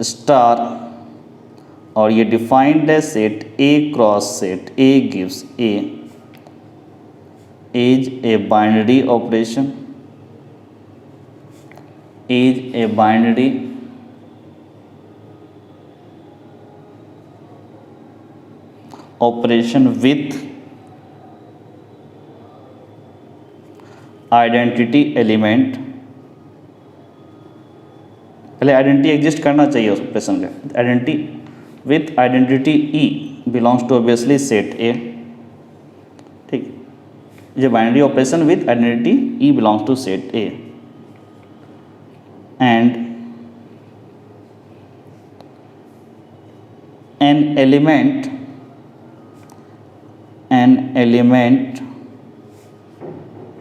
स्टार और ये डिफाइंड है set A cross set A gives A is a binary operation, is a binary operation with identity element. पहले आइडेंटिटी एग्जिस्ट करना चाहिए उस ऑपरेशन का, identity with identity E belongs to obviously set A। ठीक, ये binary operation with identity E belongs to set A and an element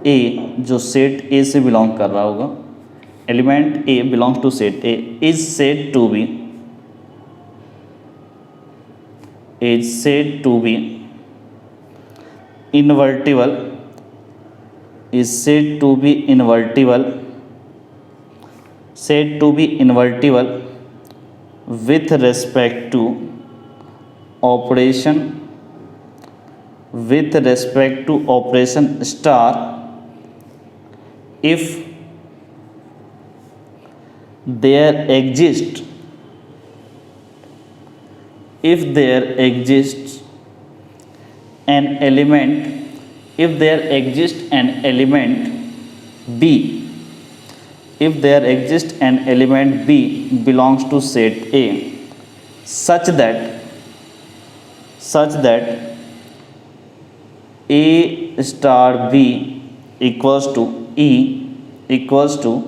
A जो set A से belong कर रहा होगा, element A belongs to set A is said to be invertible, is said to be invertible with respect to operation star if there exists an element B, if there exists an element B belongs to set A such that A star B equals to E equals to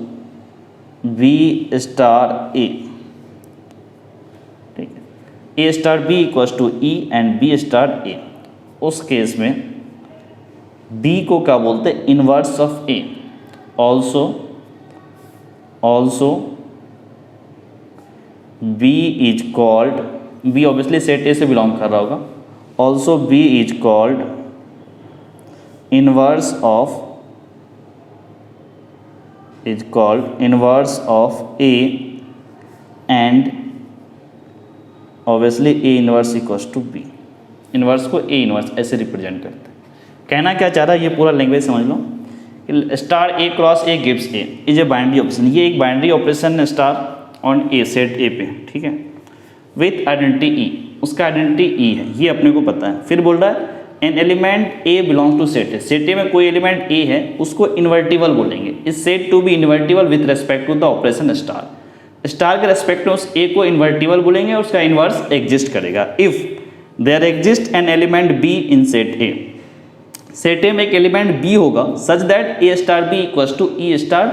B star A। ठीक है, A star B equals to E and B star A। उस case में B को क्या बोलते हैं, inverse of A। Also B is called B obviously set A से belong कर रहा होगा, also B is called inverse of A and obviously A inverse equals to B. Inverse को ए इनवर्स ऐसे रिप्रेजेंट करते हैं। कहना क्या चाह रहा है, ये पूरा लैंग्वेज समझ लो। Star A cross A gives A is a binary operation, ये एक बाइनरी ऑपरेशन है star on A set A पे, ठीक है, विथ आइडेंटिटी ई, उसका आइडेंटिटी ई है, ये अपने को पता है। फिर बोल रहा है an element A belong to set A, set A में कोई एलिमेंट ए है उसको इन्वर्टिबल बोलेंगे, is said to be invertible with respect to the operation star. Star के रेस्पेक्ट में उस ए को इन्वर्टिबल बोलेंगे और उसका इन्वर्स एग्जिस्ट करेगा if there exist an element B in set A. Set A में एक एलिमेंट बी होगा such that A star B equals to A star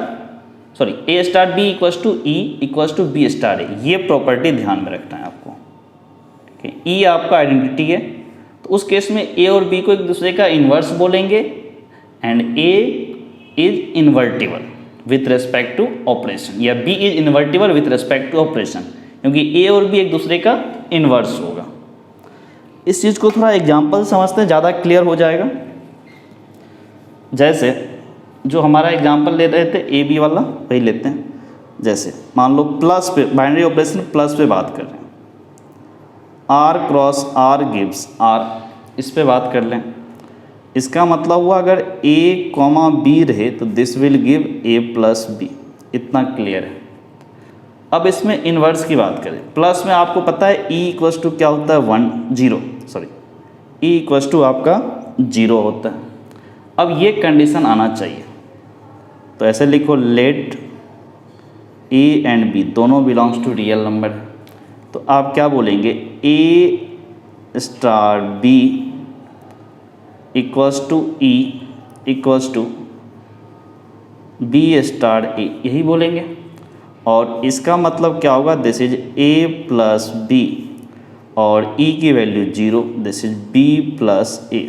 B equals to E equals to B star ए। ये property ध्यान में रखना है आपको, ठीक है। ई आपका आइडेंटिटी है, तो उस केस में ए और बी को एक दूसरे का इन्वर्स बोलेंगे and A is invertible with respect to operation, या B is invertible with respect to operation, क्योंकि ए और बी एक दूसरे का इन्वर्स होगा। इस चीज़ को थोड़ा एग्जाम्पल समझते हैं, ज़्यादा क्लियर हो जाएगा। जैसे जो हमारा एग्जाम्पल ले रहे थे ए बी वाला, वही लेते हैं। जैसे मान लो प्लस पे, बाइनरी ऑपरेशन प्लस पे बात कर रहे हैं, R cross R gives R, इस पे बात कर लें। इसका मतलब हुआ अगर ए कॉमा बी रहे तो this will give A plus B, इतना क्लियर है। अब इसमें इन्वर्स की बात करें, प्लस में आपको पता है ई इक्वल्स टू क्या होता है, ई इक्वल्स टू आपका 0 होता है। अब ये कंडीशन आना चाहिए, तो ऐसे लिखो लेट ए एंड बी दोनों बिलोंग्स टू रियल नंबर, तो आप क्या बोलेंगे ए star B equals to E equals to B star A, यही बोलेंगे। और इसका मतलब क्या होगा, this is A plus B और ई की value 0, this is B plus A.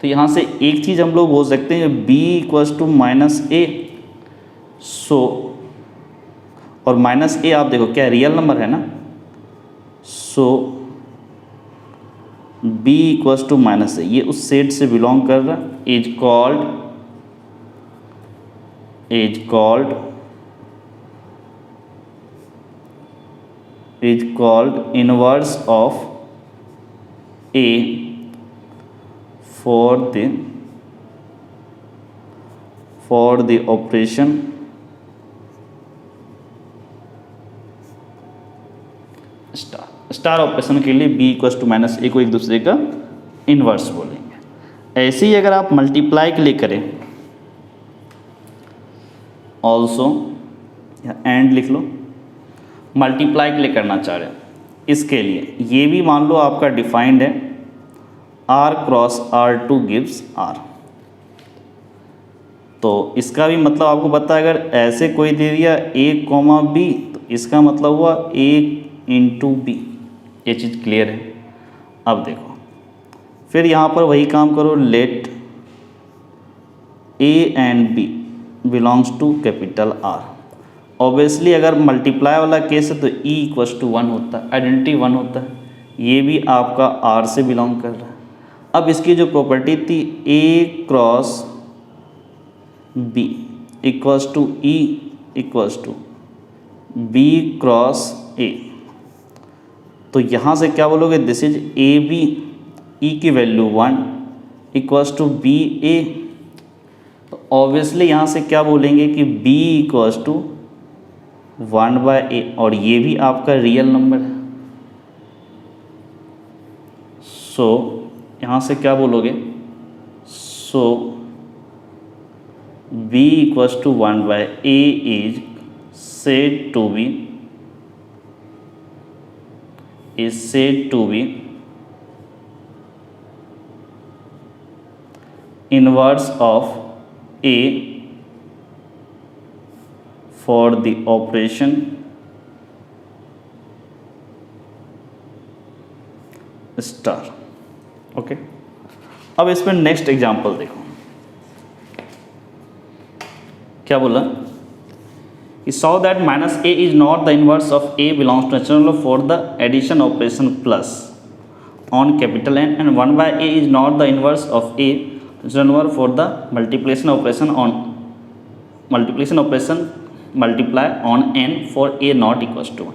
तो यहाँ से एक चीज़ हम लोग बोल सकते हैं बी इक्वल्स टू माइनस ए, सो और माइनस ए आप देखो क्या रियल नंबर है ना, सो बी इक्वल्स टू माइनस ए, ये उस सेट से बिलोंग कर रहा है, is called inverse of A for the operation star operation के लिए बी इक्वल्स टू माइनस ए को एक दूसरे का इन्वर्स बोलेंगे। ऐसे ही अगर आप मल्टीप्लाई के लिए करें, ऑल्सो या एंड लिख लो, मल्टीप्लाई के लिए करना चाह रहे हैं, इसके लिए ये भी मान लो आपका डिफाइंड है R cross R to gives R, तो इसका भी मतलब आपको पता है अगर ऐसे कोई दे दिया ए कॉमा बी, तो इसका मतलब हुआ ए इंटू बी, ये चीज़ क्लियर है। अब देखो फिर यहाँ पर वही काम करो, let A and B belongs to capital R. Obviously अगर मल्टीप्लाई वाला केस है तो ई इक्वल्स टू 1 होता है, आइडेंटिटी 1 होता है, ये भी आपका आर से बिलोंग कर रहा है। अब इसकी जो प्रॉपर्टी थी A cross B equals to E equals to B cross A, तो यहाँ से क्या बोलोगे, this is A B, E की value 1 equals to B A, तो ऑब्वियसली यहाँ से क्या बोलेंगे कि बी इक्वल्स टू 1/a, और ये भी आपका रियल नंबर है। सो यहाँ से क्या बोलोगे, so b equals to 1/a is said to be inverse of a for the operation star. Okay, अब इसमें नेक्स्ट एग्जांपल देखो, क्या बोला, कि saw that minus A is not the inverse of A belongs to natural number for the addition operation plus on capital N and 1/a is not the inverse of A natural number for the multiplication operation multiply on N for A not equals to 1।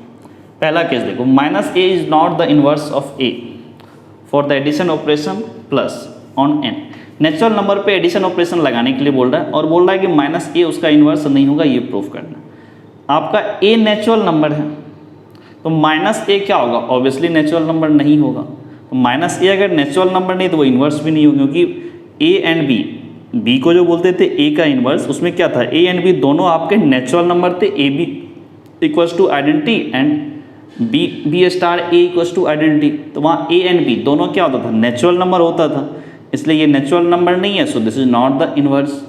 पहला केस देखो, minus A is not the inverse of A for the addition operation plus on N. Natural number पे addition operation लगाने के लिए बोल रहा है और बोल रहा है कि माइनस ए उसका इन्वर्स नहीं होगा, ये प्रूफ करना। आपका ए नेचुरल नंबर है तो माइनस ए क्या होगा, ऑब्वियसली नेचुरल नंबर नहीं होगा। तो माइनस ए अगर नेचुरल नंबर नहीं तो वो इन्वर्स भी नहीं होगा, क्योंकि ए एंड बी को जो बोलते थे ए का इन्वर्स, उसमें क्या था, ए एंड बी दोनों आपके नेचुरल नंबर थे। A B equals to identity and B star A equals to identity. तो वहाँ ए एंड बी दोनों क्या होता था, नेचुरल नंबर होता था, इसलिए ये नेचुरल नंबर नहीं है, so this is not the inverse.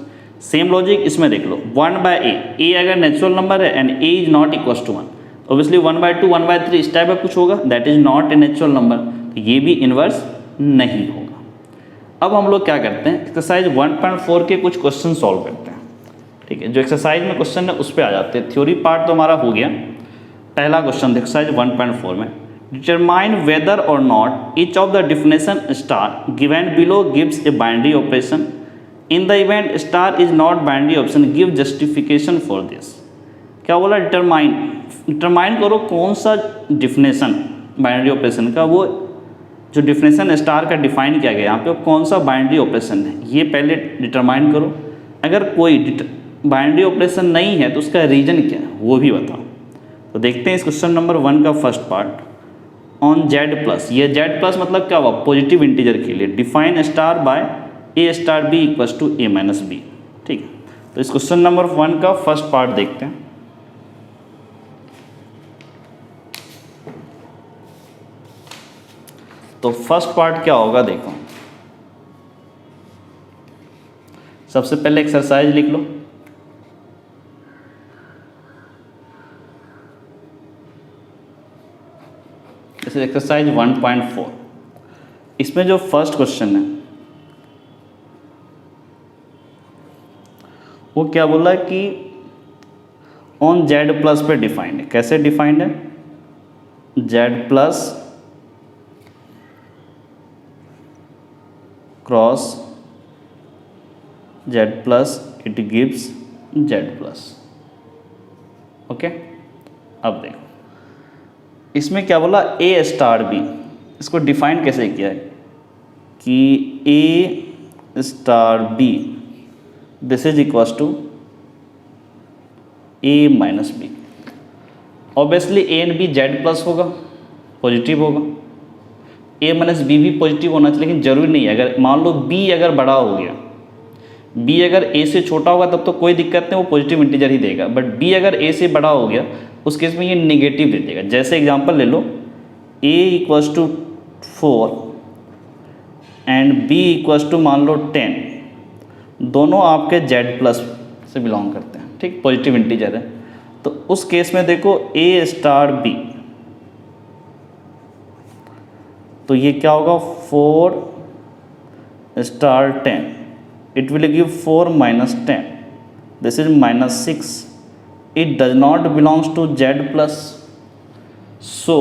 Same logic इसमें देख लो, 1/a, ए अगर नेचुरल नंबर है and A is not equals to 1, obviously 1/2 1/3 इस टाइप का कुछ होगा, that is not a natural number, तो ये भी इनवर्स नहीं होगा। अब हम लोग क्या करते हैं, एक्सरसाइज 1.4 के कुछ क्वेश्चन सॉल्व करते हैं। ठीक है, जो एक्सरसाइज में क्वेश्चन है उस पर आ जाते हैं। थ्योरी पार्ट तो हमारा हो गया। पहला क्वेश्चन एक्सरसाइज 1.4 में, डिटरमाइन वेदर और not each of the definition star given below gives A binary operation, in the event star is not binary option give justification for this. क्या बोला, डिटरमाइन करो कौन सा डिफिनेशन बाइनरी ऑपरेशन का, वो जो डिफिनेशन स्टार का डिफाइन किया गया यहाँ पे कौन सा बाइनरी ऑपरेशन है, ये पहले डिटरमाइन करो। अगर कोई बाइनरी ऑपरेशन नहीं है तो उसका रीजन क्या है वो भी बताओ। तो देखते हैं इस क्वेश्चन नंबर 1 का first part, on Z plus. ये जेड प्लस मतलब क्या हुआ, पॉजिटिव इंटीजर के लिए, define star by A star B equals to A minus B. ठीक है, तो इस क्वेश्चन नंबर 1 का फर्स्ट पार्ट देखते हैं। तो फर्स्ट पार्ट क्या होगा देखो, सबसे पहले एक्सरसाइज लिख लो। This is exercise 1.4। इसमें जो फर्स्ट क्वेश्चन है वो क्या बोला कि ऑन जेड प्लस पे डिफाइंड है। कैसे डिफाइंड है, Z plus cross Z plus it gives Z plus. Okay, अब देखो इसमें क्या बोला, ए स्टार बी, इसको डिफाइन कैसे किया है कि ए star B this is equals to A minus B. Obviously A and B Z plus होगा, पॉजिटिव होगा, ए माइनस बी भी पॉजिटिव होना चाहिए, लेकिन जरूरी नहीं है। अगर मान लो बी अगर बड़ा हो गया, बी अगर ए से छोटा होगा तब तो कोई दिक्कत नहीं, वो पॉजिटिव इंटीजर ही देगा, बट बी अगर ए से बड़ा हो गया उस केस में ये नेगेटिव दे देगा। जैसे एग्जांपल ले लो, A equals to 4 and B equals to मान लो 10, दोनों आपके जेड प्लस से बिलोंग करते हैं, ठीक, पॉजिटिव इंटीजर है। तो उस केस में देखो ए स्टार बी, तो ये क्या होगा, 4 star 10, it will give 4 minus 10, this is minus 6, it does not belongs to Z plus. So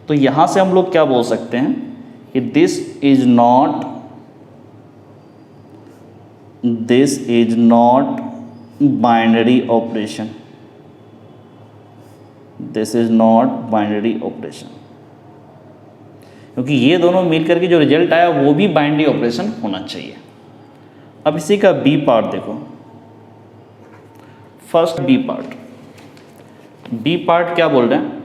तो यहां से हम लोग क्या बोल सकते हैं कि this is not binary operation, this is not binary operation, क्योंकि ये दोनों मिलकर के जो रिजल्ट आया वो भी बाइनरी ऑपरेशन होना चाहिए। अब इसी का बी पार्ट देखो, फर्स्ट बी पार्ट क्या बोल रहे हैं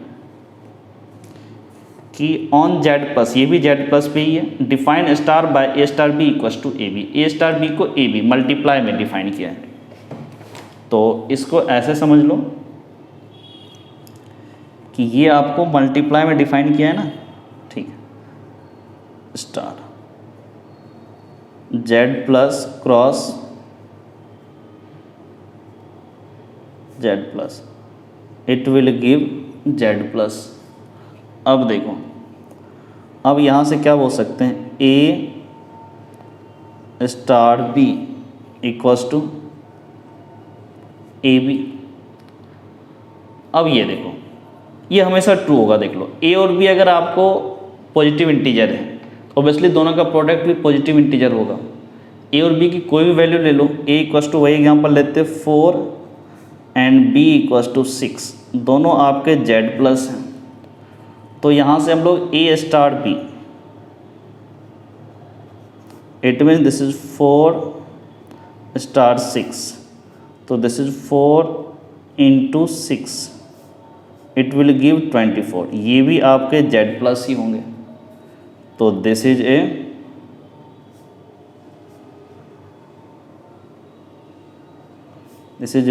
कि ऑन जेड प्लस, ये भी जेड प्लस पे ही है, define star by A star B equals to A B. A star B को ए बी मल्टीप्लाई में डिफाइन किया है, तो इसको ऐसे समझ लो कि ये आपको मल्टीप्लाई में डिफाइन किया है ना, ठीक है, star Z plus cross Z plus, it will give Z plus. अब देखो, अब यहाँ से क्या बोल सकते हैं, ए star B equals to A B. अब ये देखो, ये हमेशा ट्रू होगा। देख लो, ए और बी अगर आपको पॉजिटिव इंटीजर है, ऑब्वियसली दोनों का प्रोडक्ट भी पॉजिटिव इंटीजर होगा। ए और बी की कोई भी वैल्यू ले लो, ए इक्वस टू, वही एग्जाम्पल लेते 4 एंड बी इक्वस टू 6, दोनों आपके जेड प्लस हैं। तो यहाँ से हम लोग A star B, it means this is 4 star 6, तो this is 4 into 6, it will give 24। ये भी आपके जेड प्लस ही होंगे। तो this is a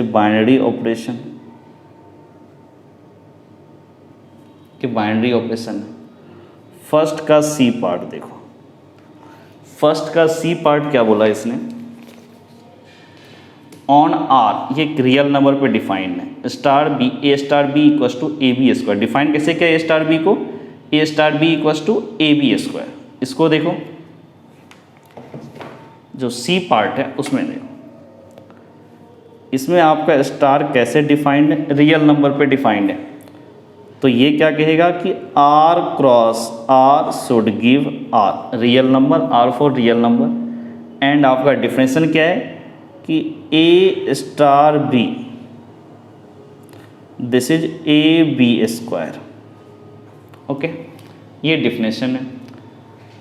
binary operation, कि बाइनरी ऑपरेशन है। फर्स्ट का सी पार्ट देखो, फर्स्ट का सी पार्ट क्या बोला इसने, ऑन आर, ये एक रियल नंबर पे डिफाइंड है, star B, A star B equals to A B square. Define कैसे किया ए स्टार बी को, ए star B equals to A B square. इसको देखो, जो सी पार्ट है उसमें देखो, इसमें आपका स्टार कैसे डिफाइंड है, रियल नंबर पे डिफाइंड है। तो ये क्या कहेगा कि R cross R should give R, real number, R for real number. And आपका डिफरेंशियल क्या है कि ए star B, this is A B square. Okay, ये डिफिनेशन है।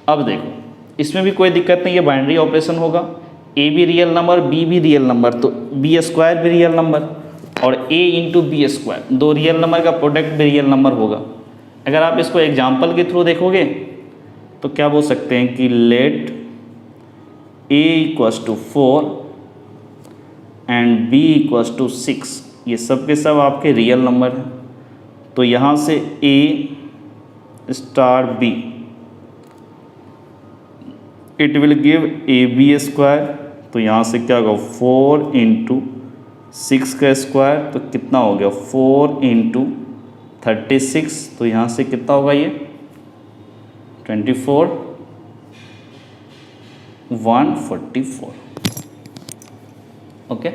अब देखो, इसमें भी कोई दिक्कत नहीं, ये बाइनरी ऑपरेशन होगा। ए भी रियल नंबर, बी भी रियल नंबर, तो बी स्क्वायर भी रियल नंबर, और ए इंटू बी स्क्वायर, दो रियल नंबर का प्रोडक्ट भी रियल नंबर होगा। अगर आप इसको एग्जाम्पल के थ्रू देखोगे तो क्या बोल सकते हैं कि let A equals to 4 and B equals to 6, ये सब के सब आपके रियल नंबर हैं। तो यहाँ से a star B, it will give A B square. तो यहाँ से क्या होगा 4 इंटू 6 का स्क्वायर, तो कितना हो गया 4 इंटू 36, तो यहाँ से कितना होगा ये 24, 144। ओके,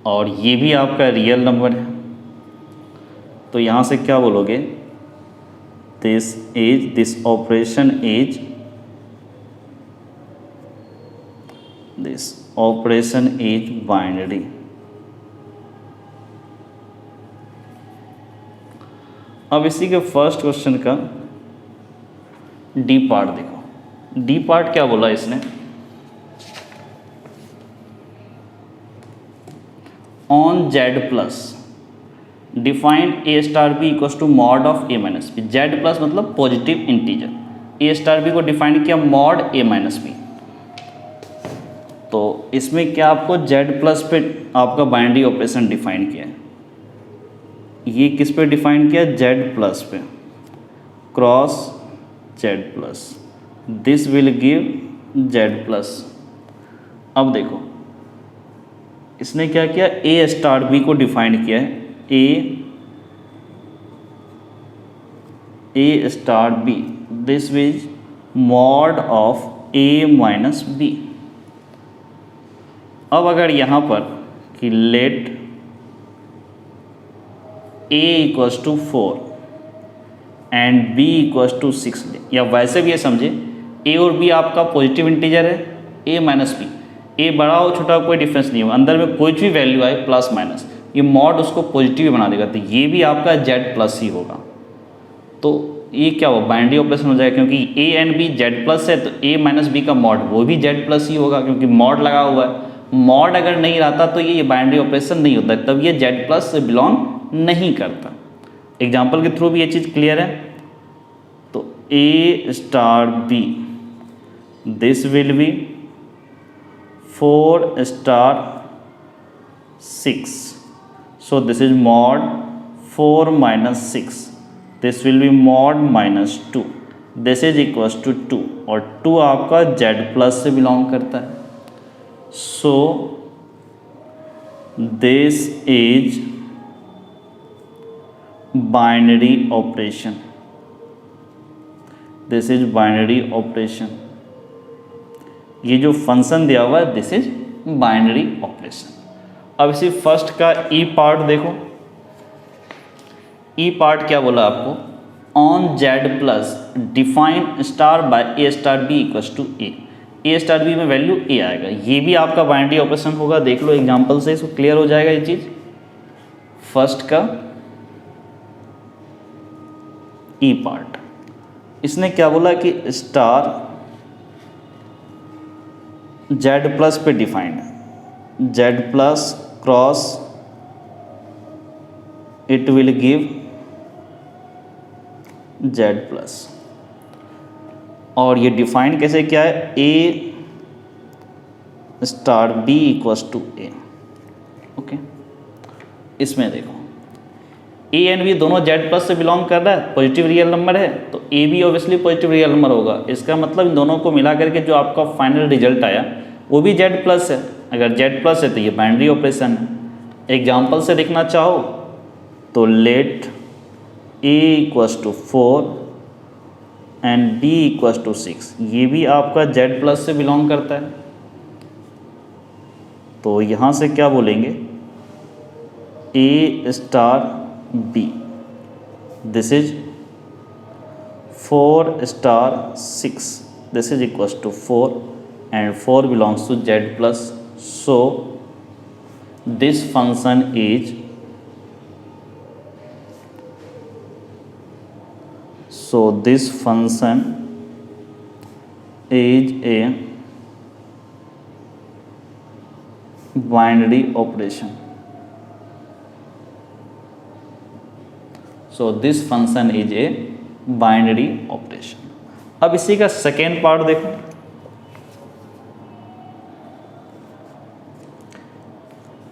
और ये भी आपका रियल नंबर है। तो यहाँ से क्या बोलोगे, दिस ऑपरेशन इज बाइनरी। अब इसी के फर्स्ट क्वेश्चन का डी पार्ट देखो। डी पार्ट क्या बोला इसने, on Z plus define A star B equal to mod of A minus B. Z plus मतलब positive integer, A star B को डिफाइन किया मॉड ए माइनस बी। तो इसमें क्या आपको जेड प्लस पे आपका बाइनरी ऑपरेशन डिफाइन किया है। ये किस पे डिफाइन किया, जेड प्लस पे, cross Z plus, this will give Z plus. अब देखो, इसने क्या किया, ए स्टार बी को डिफाइन किया है, ए star B, this is mod of A minus b. अब अगर यहाँ पर कि let A equals to 4 and B equals to 6, या वैसे भी ये समझे ए और बी आपका पॉजिटिव इंटीजर है, ए माइनस बी, ए बड़ा हो छोटा हो कोई डिफरेंस नहीं होगा, अंदर में कोई भी वैल्यू आए प्लस माइनस, ये मॉड उसको पॉजिटिव बना देगा। तो ये भी आपका जेड प्लस ही होगा। तो ये क्या हो, बाइनरी ऑपरेशन हो जाएगा, क्योंकि A and B Z plus है, तो ए माइनस बी का मॉड वो भी जेड प्लस ही होगा, क्योंकि मॉड लगा हुआ है। मॉड अगर नहीं रहता तो ये बाइनरी ऑपरेशन नहीं होता, तब ये जेड प्लस से बिलोंग नहीं करता। एग्जाम्पल के थ्रू भी ये चीज़ क्लियर है। तो ए star B, this will be 4 star 6, so this is mod 4 minus 6, this will be mod minus 2, this is equals to 2, और 2 आपका z प्लस से बिलोंग करता है। so this is binary operation, this is binary operation। ये जो function दिया हुआ है दिस इज बाइनरी ऑपरेशन। अब इसी फर्स्ट का ई पार्ट देखो, ई पार्ट क्या बोला आपको, on Z plus define star by A star B equals to A star B में वैल्यू ए आएगा। ये भी आपका बाइनरी ऑपरेशन होगा, देख लो एग्जांपल से, इसको क्लियर हो जाएगा ये चीज। फर्स्ट का ई पार्ट, इसने क्या बोला कि स्टार जेड प्लस पे डिफाइंड है, Z plus cross it will give Z plus, और ये डिफाइंड कैसे क्या है, ए star B equals to a. Okay, इसमें देखो ए एंड बी दोनों जेड प्लस से बिलोंग कर रहा है, पॉजिटिव रियल नंबर है, तो ए भी ऑब्वियसली पॉजिटिव रियल नंबर होगा। इसका मतलब इन दोनों को मिला करके जो आपका फाइनल रिजल्ट आया वो भी जेड प्लस है। अगर जेड प्लस है तो ये बाइनरी ऑपरेशन है। एग्जाम्पल से देखना चाहो तो let A equals to 4 and B equals to 6, ये भी आपका जेड प्लस से बिलोंग करता है। तो यहाँ से क्या बोलेंगे, ए star B, this is 4 star 6, this is equals to 4 and 4 belongs to Z plus, so this function is a binary operation. So this function is a binary operation. अब इसी का सेकेंड पार्ट देखो,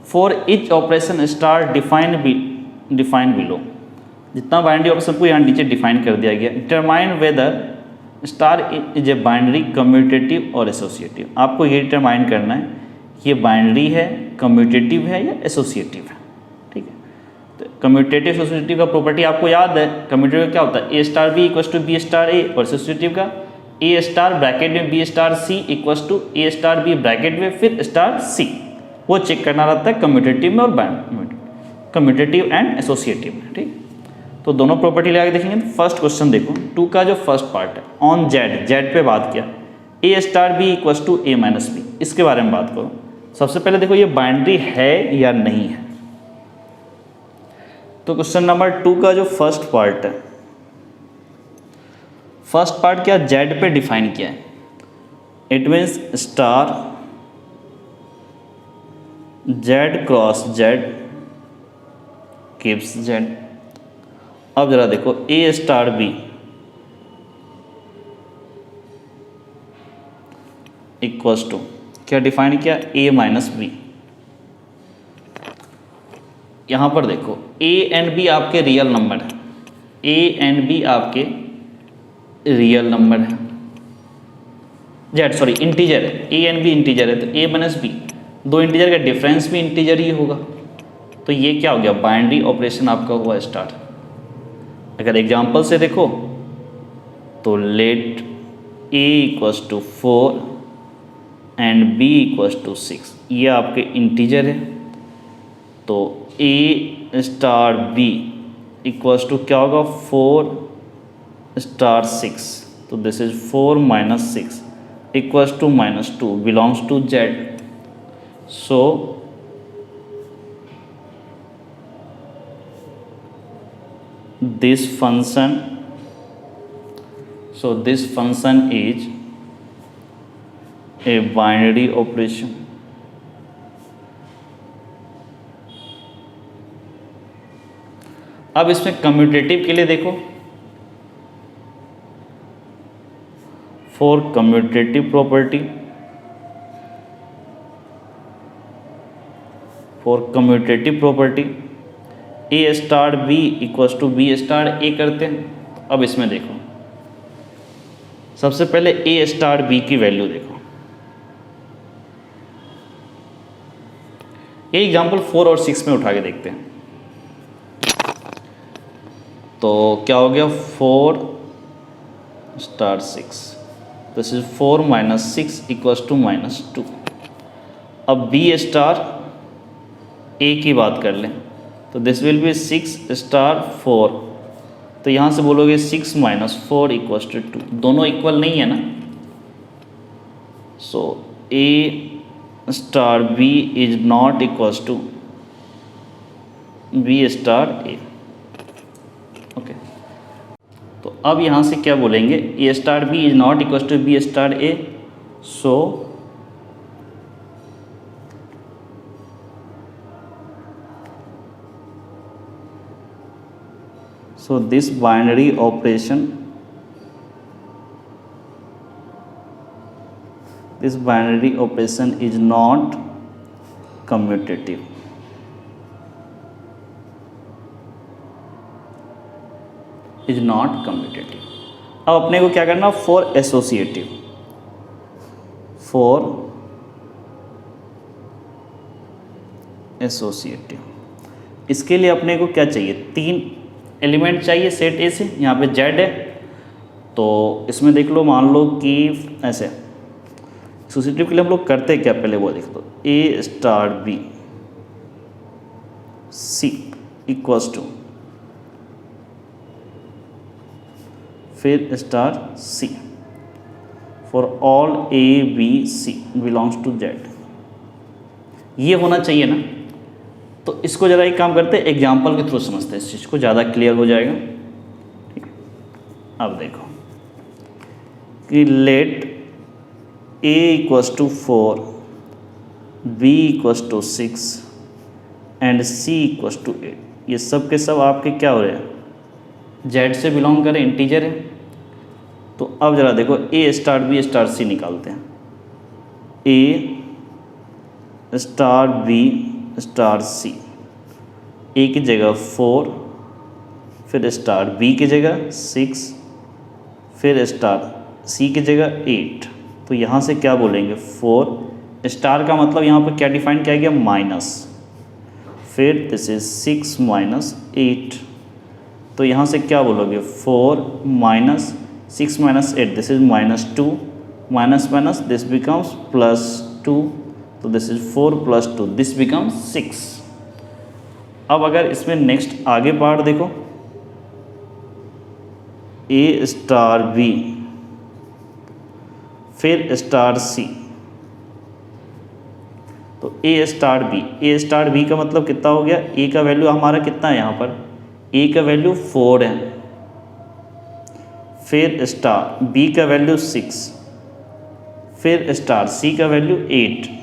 for each operation star define below, जितना binary operation को यहाँ नीचे define कर दिया गया। Determine whether star is a binary commutative और एसोसिएटिव, आपको ये डिटरमाइन करना है ये बाइनरी है, कम्यूटेटिव है या एसोसिएटिव है। ठीक है, तो कम्यूटेटिव एसोसिएटिव का प्रॉपर्टी आपको याद है, कम्यूटेटिव का क्या होता है, ए star B equals to B star a, और एसोसिएटिव का ए स्टार ब्रैकेट में B star C equals to A star B bracket में फिर स्टार सी। वो चेक करना रहता है कम्यूटेटिव में और कम्यूटेटिव एंड एसोसिएटिव में। ठीक, तो दोनों प्रॉपर्टी लगा के देखेंगे। तो फर्स्ट क्वेश्चन देखो, 2 का जो फर्स्ट पार्ट है, ऑन जेड, जेड पे बात किया, ए star B equals to A minus b, इसके बारे में बात करो। सबसे पहले देखो ये बाइनरी है या नहीं है। तो क्वेश्चन नंबर 2 का जो फर्स्ट पार्ट है, फर्स्ट पार्ट क्या जेड पे डिफाइन किया है, it means star Z cross Z gives Z. अब जरा देखो ए स्टार बी इक्वल्स टू क्या डिफाइन किया, ए माइनस बी। यहां पर देखो ए एंड बी आपके रियल नंबर है, ए एंड बी आपके रियल नंबर है, जेड सॉरी इंटीजर है, ए एंड बी इंटीजर है, तो ए माइनस बी, दो इंटीजर का डिफरेंस भी इंटीजर ही होगा। तो ये क्या हो गया, बाइनरी ऑपरेशन आपका हुआ स्टार्ट। अगर एग्जांपल से देखो तो let A equals to 4 and B equals to 6, ये आपके इंटीजर है। तो ए स्टार बी इक्वल्स टू क्या होगा, 4 स्टार 6, तो this is 4 minus 6 equals to -2 belongs to Z. So this function is a binary operation. अब इसमें कम्यूटेटिव के लिए देखो, for commutative property, for commutative property a star B equals to B star a करते हैं। अब इसमें देखो सबसे पहले ए स्टार बी की वैल्यू देखो, ये एग्जाम्पल 4 और 6 में उठा के देखते हैं। तो क्या हो गया, 4 star 6, this is 4 minus 6 equals to -2। अब बी स्टार ए की बात कर लें तो दिस विल बी 6 स्टार 4, तो यहाँ से बोलोगे 6 माइनस 4 इक्वल्स टू 2, दोनों इक्वल नहीं है ना, so a star B is not equals to B star a. Okay, तो अब यहाँ से क्या बोलेंगे, ए star B is not equals to B star a, so this binary operation is not commutative, अब अपने को क्या करना, फॉर एसोसिएटिव, इसके लिए अपने को क्या चाहिए, 3 एलिमेंट चाहिए सेट ए से। यहाँ पे जेड है तो इसमें देख लो, मान लो कि ऐसे एसोसिएटिव के लिए हम लोग करते क्या, पहले वो देख लो, a star b c equals to फिर star c for all a b c belongs to Z, ये होना चाहिए ना। तो इसको ज़रा एक काम करते हैं, एग्जाम्पल के थ्रू समझते हैं, इस चीज़ को ज़्यादा क्लियर हो जाएगा। ठीक है, अब देखो कि let A equals to 4, B equals to 6 and C equals to 8, ये सब के सब आपके क्या हो रहे हैं, जेड से बिलोंग करें, इंटीजर है। तो अब ज़रा देखो, ए स्टार बी स्टार सी निकालते हैं, ए स्टार बी स्टार सी, ए की जगह 4, फिर स्टार बी की जगह 6, फिर स्टार सी की जगह 8, तो यहाँ से क्या बोलेंगे, 4 स्टार का मतलब यहाँ पर क्या डिफाइन किया गया, माइनस, फिर दिस इज 6 माइनस 8, तो यहाँ से क्या बोलोगे, 4 minus 6 minus 8, this is -2, minus minus this becomes +2, तो दिस इज 4 + 2, दिस बिकम्स 6। अब अगर इसमें नेक्स्ट आगे पार्ट देखो, ए स्टार बी फिर स्टार सी, तो ए स्टार बी का मतलब कितना हो गया, ए का वैल्यू हमारा कितना है यहाँ पर, ए का वैल्यू 4 है, फिर स्टार बी का वैल्यू 6, फिर स्टार सी का वैल्यू 8।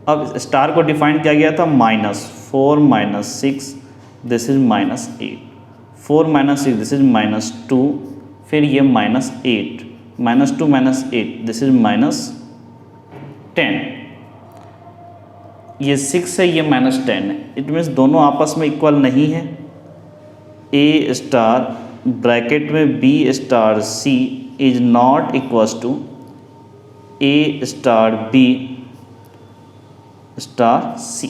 अब स्टार को डिफाइन किया गया था -4 - 6, दिस इज -8, 4 - 6 दिस इज -2, फिर ये -8, -2 - 8 दिस इज -10, ये 6 है, ये -10 है, इट मीन्स दोनों आपस में इक्वल नहीं है। ए स्टार ब्रैकेट में B star C is not equals to A star B star C,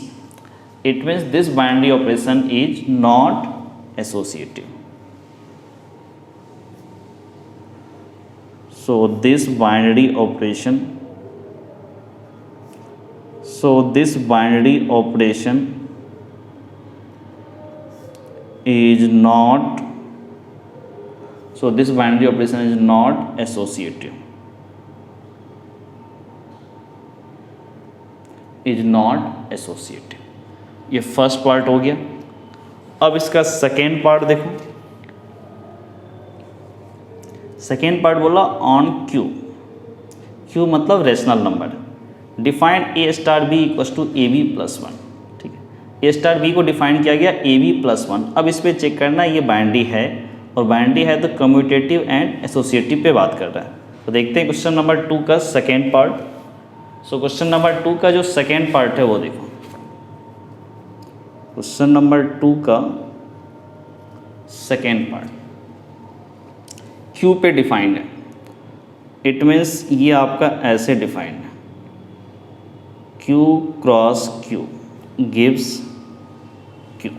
it means this binary operation is not associative. So this binary operation is not associative. Is not associative, ये first part हो गया। अब इसका second part देखो, second part बोला on Q, Q मतलब rational number, define A star B equals to A B +1, ठीक है, ए स्टार बी को डिफाइन किया गया ए बी +1। अब इस पर चेक करना ये बाइनरी है, और बाइनरी है तो कम्यूटेटिव एंड एसोसिएटिव पे बात कर रहा है। तो देखते हैं क्वेश्चन नंबर 2 का second part. So question number 2 का जो सेकेंड पार्ट है वो देखो, क्वेश्चन नंबर 2 का सेकेंड पार्ट क्यू पे डिफाइंड है, इट मीन्स ये आपका ऐसे डिफाइंड है, Q cross Q gives Q,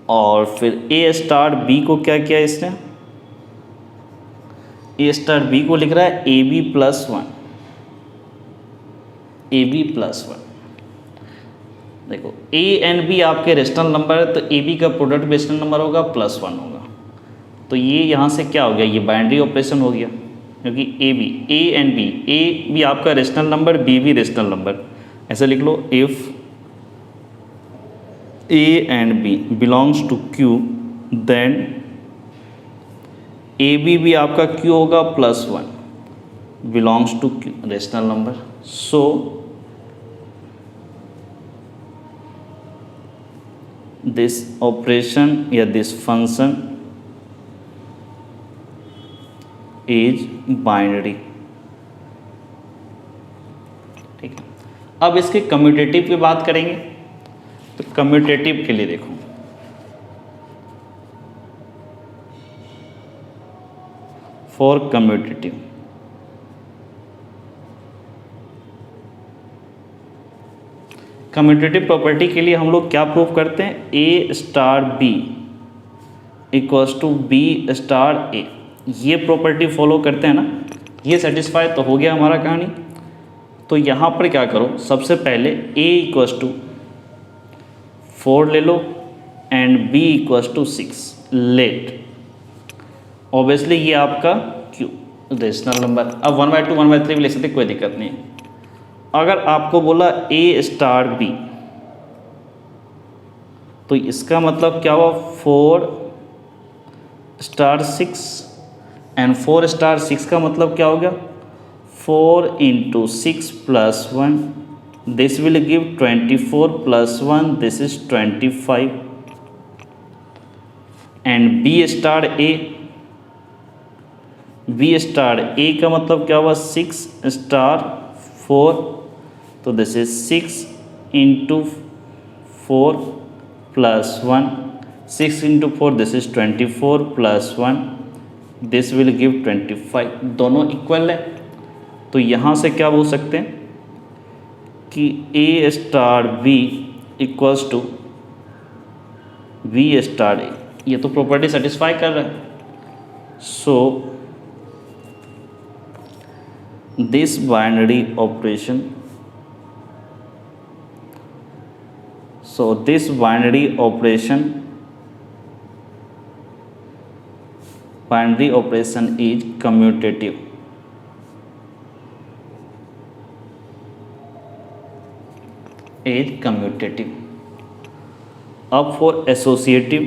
और फिर ए स्टार बी को क्या किया इसने, ए स्टार बी को लिख रहा है A B +1, A B plus 1। देखो ए एंड बी आपके रेशनल नंबर है, तो ए बी का प्रोडक्ट भी रेशनल नंबर होगा, प्लस 1 होगा। तो ये यहाँ से क्या हो गया, ये बाइनरी ऑपरेशन हो गया, क्योंकि ए एंड बी, ए भी आपका रेशनल नंबर, बी भी रेशनल नंबर। ऐसे लिख लो, if a and B belongs to Q then a b भी आपका क्यू होगा, plus 1 belongs to Q rational number. So this operation या दिस फंक्शन इज बाइनरी। ठीक है, अब इसके कम्यूटेटिव की बात करेंगे। तो कम्यूटेटिव के लिए देखो, फॉर कम्यूटेटिव प्रॉपर्टी के लिए हम लोग क्या प्रूव करते हैं, ए star B equals to B star ए। ये प्रॉपर्टी फॉलो करते हैं ना, ये सेटिस्फाई तो हो गया हमारा कहानी। तो यहाँ पर क्या करो, सबसे पहले ए इक्वल्स टू 4 ले लो and B equals to 6 let. Obviously ये आपका क्यू रेशनल नंबर। अब 1/2 1/3 भी ले सकते, कोई दिक्कत नहीं। अगर आपको बोला ए स्टार बी, तो इसका मतलब क्या हुआ, 4 स्टार 6 एंड 4 स्टार 6 का मतलब क्या हो गया, 4 × 6 + 1, this will give 24 + 1, this is 25। And B star a का मतलब क्या हुआ, 6 स्टार 4, तो this is 6 × 4 + 1, 6 × 4 this is 24 + 1, this will give 25। दोनों इक्वल है, तो यहाँ से क्या बोल सकते हैं कि ए star B equals to B star ए। ये तो प्रॉपर्टी सेटिस्फाई कर रहा है। So this binary operation is commutative। अब फॉर एसोसिएटिव,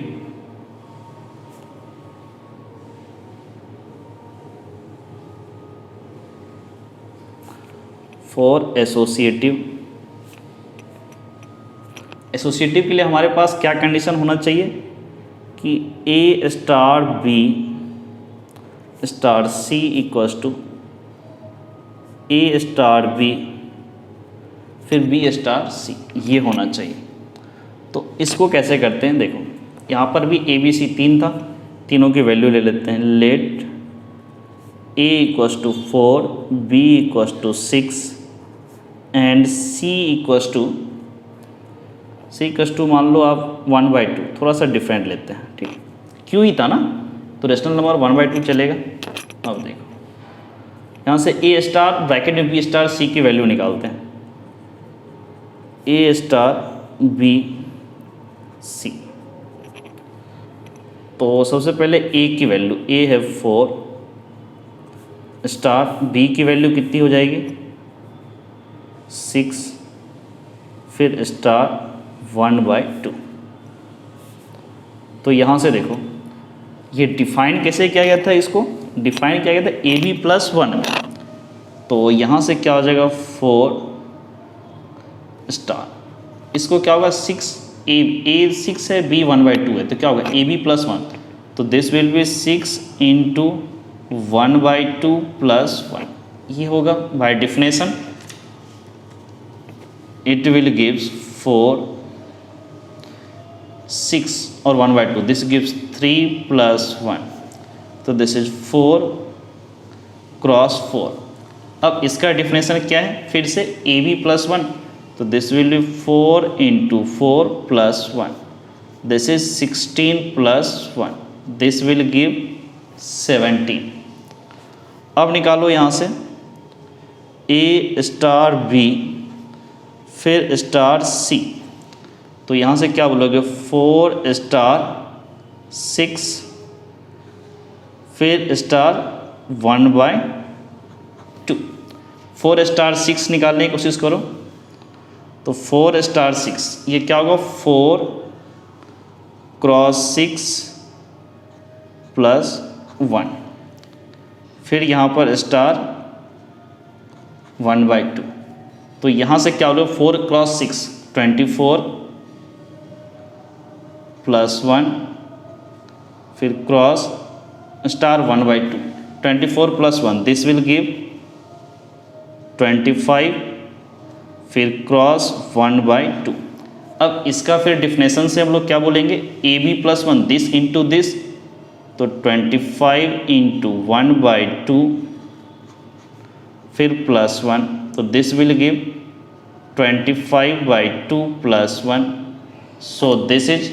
एसोसिएटिव के लिए हमारे पास क्या कंडीशन होना चाहिए कि ए star B star C equals to A star B फिर बी स्टार सी, ये होना चाहिए। तो इसको कैसे करते हैं, देखो यहाँ पर भी ए बी सी 3 था, तीनों की वैल्यू ले लेते हैं। Let A equals to 4, B equals to 6 and C equals to मान लो आप 1/2, थोड़ा सा डिफरेंट लेते हैं, ठीक है, क्यों ही था ना, तो रेशनल नंबर 1/2 चलेगा। अब देखो यहाँ से ए स्टार ब्रैकेट में बी स्टार सी की वैल्यू निकालते हैं, ए स्टार बी सी। तो सबसे पहले ए की वैल्यू, ए है 4 स्टार, बी की वैल्यू कितनी हो जाएगी 6, फिर स्टार 1/2। तो यहाँ से देखो ये डिफाइन कैसे किया गया था, इसको डिफाइन किया गया था ए बी + 1 में। तो यहाँ से क्या हो जाएगा 4 स्टार, इसको क्या होगा 6, ए 6 है, बी 1/2 है, तो क्या होगा ए बी + 1, तो दिस विल बी 6 × 1/2 + 1, ये होगा by definition it will gives 4 6 और 1/2, दिस गिव्स 3 + 1, तो दिस इज 4 × 4। अब इसका डेफिनेशन क्या है, फिर से ए बी + 1, तो this will be 4 × 4 + 1, this is 16 + 1, this will give 17। अब निकालो यहाँ से ए स्टार बी फिर स्टार सी, तो यहाँ से क्या बोलोगे 4 स्टार 6, फिर स्टार 1/2। 4 स्टार 6 निकालने की कोशिश करो, तो 4 स्टार 6 ये क्या होगा 4 क्रॉस 6 प्लस 1, फिर यहाँ पर स्टार 1/2। तो यहाँ से क्या बोलोगे 4 क्रॉस 6 24 प्लस 1, फिर cross star 1/2, 24 plus 1 this will give 25, फिर क्रॉस 1/2। अब इसका फिर डिफिनेशन से हम लोग क्या बोलेंगे AB plus 1 this into this, तो 25 इंटू 1/2 फिर प्लस 1, तो this will give 25/2 plus 1, so this is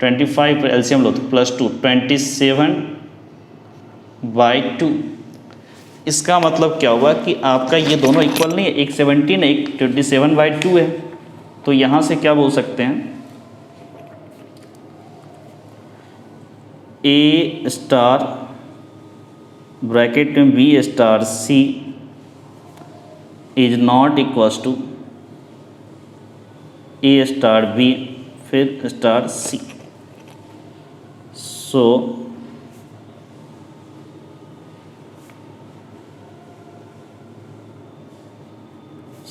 25 LCM लो तो प्लस 2 27/2। इसका मतलब क्या हुआ कि आपका ये दोनों इक्वल नहीं है, एक 17 है एक 27/2 है। तो यहाँ से क्या बोल सकते हैं A स्टार ब्रैकेट में B star C is not equals to A star B फिर star C।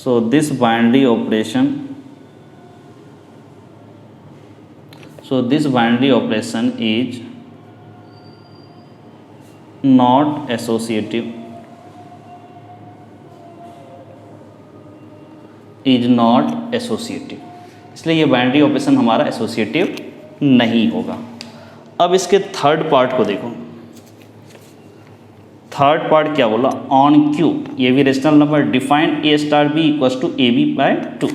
So this binary operation is not associative, इसलिए ये बाइनरी ऑपरेशन हमारा एसोसिएटिव नहीं होगा। अब इसके थर्ड पार्ट को देखो, थर्ड पार्ट क्या बोला ऑन क्यू ये भी rational number define A star B equals to AB/2,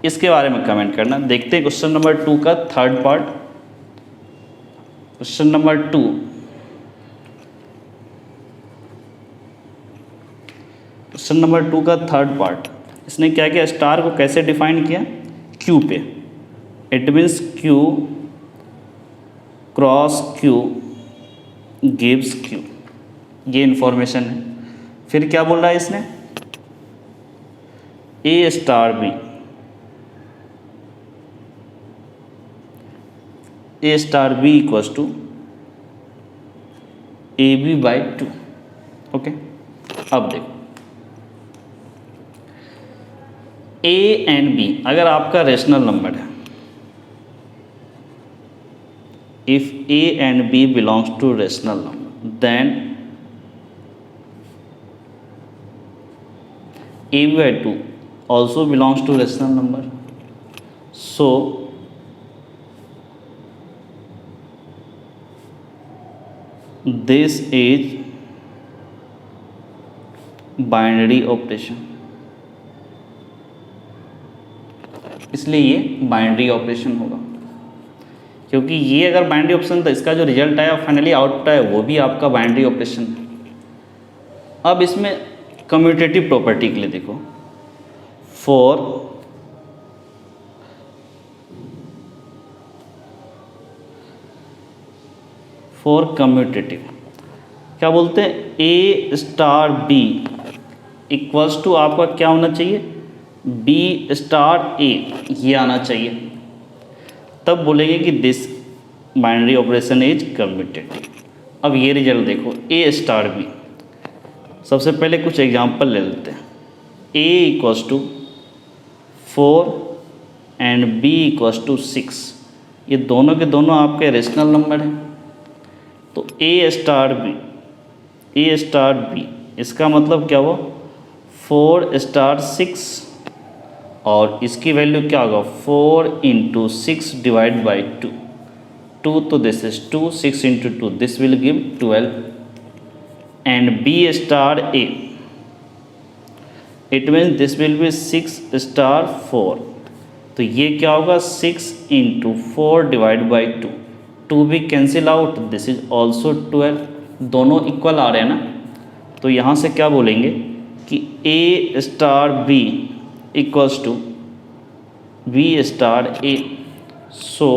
इसके बारे में कमेंट करना। देखते हैं क्वेश्चन नंबर 2 का थर्ड पार्ट। क्वेश्चन नंबर 2 का थर्ड पार्ट, इसने क्या किया स्टार को कैसे डिफाइन किया क्यू पे, it means Q cross Q gives Q, ये इंफॉर्मेशन है। फिर क्या बोल रहा है इसने A star B equals to AB/2। Okay, अब देखो A एंड B अगर आपका रेशनल नंबर है, if A and B belongs to rational number then AB/2 also belongs to rational number. So this is binary operation, इसलिए ये binary operation होगा, क्योंकि ये अगर बाइनरी ऑपरेशन तो इसका जो रिजल्ट आया फाइनली आउटपुट आया वो भी आपका बाइनरी ऑपरेशन है। अब इसमें कम्यूटेटिव प्रॉपर्टी के लिए देखो, फॉर कम्यूटेटिव क्या बोलते हैं A star B equals to आपका क्या होना चाहिए B स्टार A, ये आना चाहिए, तब बोलेंगे कि this binary operation is commutative. अब ये रिजल्ट देखो A स्टार B, सबसे पहले कुछ एग्जांपल ले लेते हैं। A equals to 4 and B equals to 6, ये दोनों के दोनों आपके रेशनल नंबर हैं। तो A स्टार B इसका मतलब क्या हुआ 4 स्टार 6, और इसकी वैल्यू क्या होगा 4 इंटू 6 डिवाइड बाई 2, तो this is 2, 6 into 2 this will give 12। And B star A it means this will B 6 star 4, तो ये क्या होगा 6 इंटू 4 डिवाइड बाई 2, 2 भी cancel out, this is also 12, दोनों इक्वल आ रहे हैं ना। तो यहाँ से क्या बोलेंगे कि A star B equals to B star A. So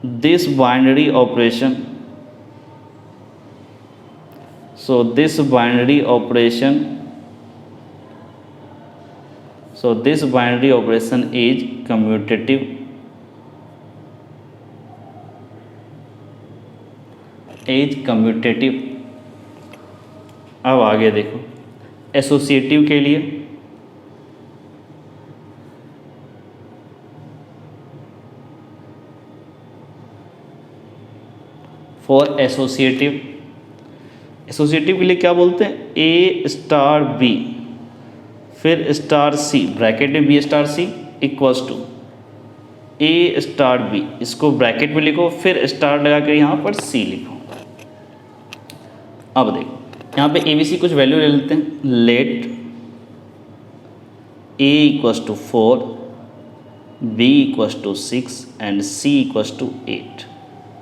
this binary operation this binary operation is commutative. अब आगे देखो एसोसिएटिव के लिए फॉर एसोसिएटिव के लिए क्या बोलते हैं, ए स्टार बी फिर स्टार सी ब्रैकेट में B star C equals to A star B, इसको ब्रैकेट में लिखो फिर स्टार लगा कर यहाँ पर सी लिखो। अब देखो यहाँ पे ABC कुछ वैल्यू ले लेते हैं, let A equals to 4, B equals to 6 and C equals to 8।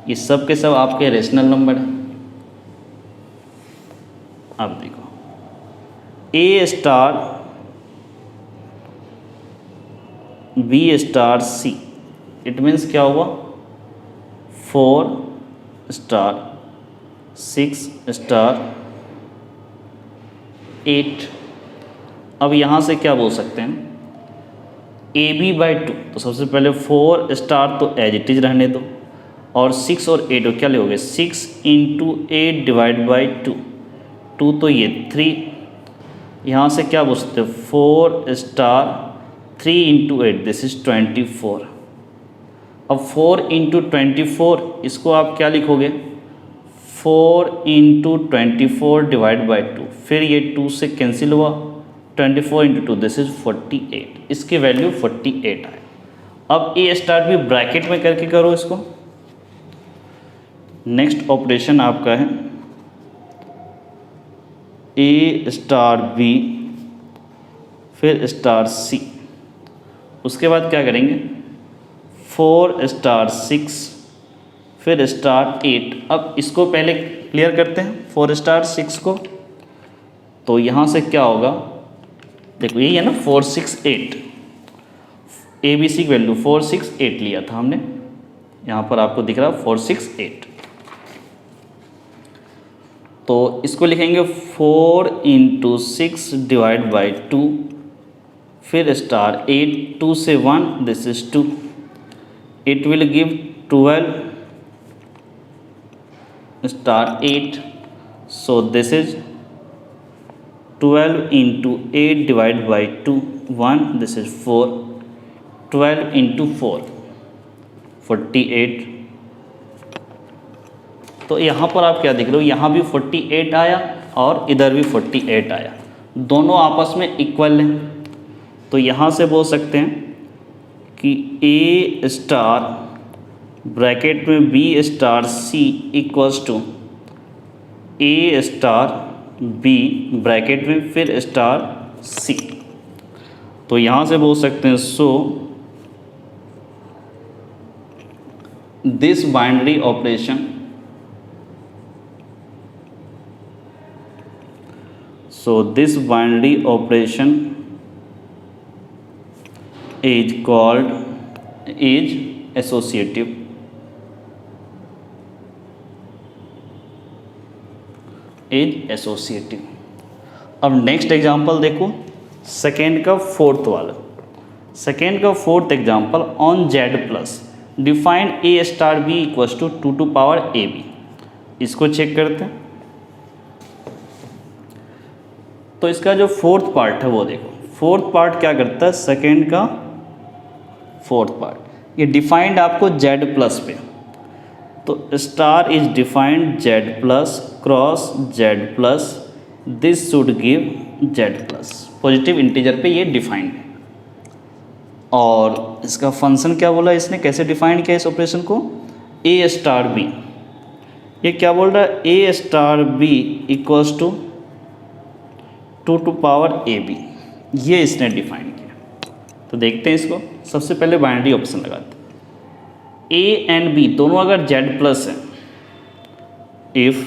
ये सब के सब आपके रेशनल नंबर हैं। अब देखो A star B star C, it means क्या हुआ 4 स्टार 6 स्टार 8। अब यहाँ से क्या बोल सकते हैं AB/2, तो सबसे पहले 4 स्टार तो एज इट इज रहने दो और 6 और 8 क्या लोगे 6 × 8 डिवाइड बाई 2, 2 तो ये 3। यहाँ से क्या बोल सकते हो 4 स्टार 3 × 8 दिस इज 24। अब 4 × 24 इसको आप क्या लिखोगे 4 × 24 डिवाइड बाई 2, फिर ये 2 से कैंसिल हुआ 24 × 2 दिस इज 48, इसकी वैल्यू 48 आए। अब ए स्टार भी ब्रैकेट में करके करो इसको। नेक्स्ट ऑपरेशन आपका है ए स्टार बी फिर स्टार सी, उसके बाद क्या करेंगे 4 स्टार 6 फिर स्टार 8। अब इसको पहले क्लियर करते हैं 4 स्टार 6 को, तो यहाँ से क्या होगा देखो यही है ना 4 6 8, ABC की वैल्यू 4 6 8 लिया था हमने, यहाँ पर आपको दिख रहा है 4 6 8। तो इसको लिखेंगे 4 × 6 डिवाइड बाई 2 फिर स्टार 8, 2 से 1 this is 2, it will give 12 star 8, so this is 12 × 8 divide by 2 1 this is 4, 12 × 4 48। तो यहाँ पर आप क्या देख रहे हो यहाँ भी 48 आया और इधर भी 48 आया, दोनों आपस में इक्वल हैं। तो यहाँ से बोल सकते हैं कि ए स्टार ब्रैकेट में B star C equals to A star B bracket में फिर स्टार सी। तो यहाँ से बोल सकते हैं so this binary operation is called associative। अब नेक्स्ट एग्जांपल देखो सेकेंड का फोर्थ वाला, सेकेंड का fourth example on Z plus defined A star B equals to 2 to power A B. इसको चेक करते हैं। तो इसका जो फोर्थ पार्ट है वो देखो, फोर्थ पार्ट क्या करता है सेकेंड का फोर्थ पार्ट ये डिफाइंड आपको जेड प्लस पे, तो star is defined Z plus cross Z plus this should give Z plus, positive integer पे ये डिफाइंड है। और इसका फंक्शन क्या बोला इसने, कैसे डिफाइंड किया इस ऑपरेशन को, ए स्टार बी, ये क्या बोल रहा है ए star B equals to 2 to power A b, ये इसने डिफाइन किया। तो देखते हैं इसको, सबसे पहले बाइनरी ऑप्शन लगाते हैं। ए एंड बी दोनों अगर जेड प्लस हैं, इफ़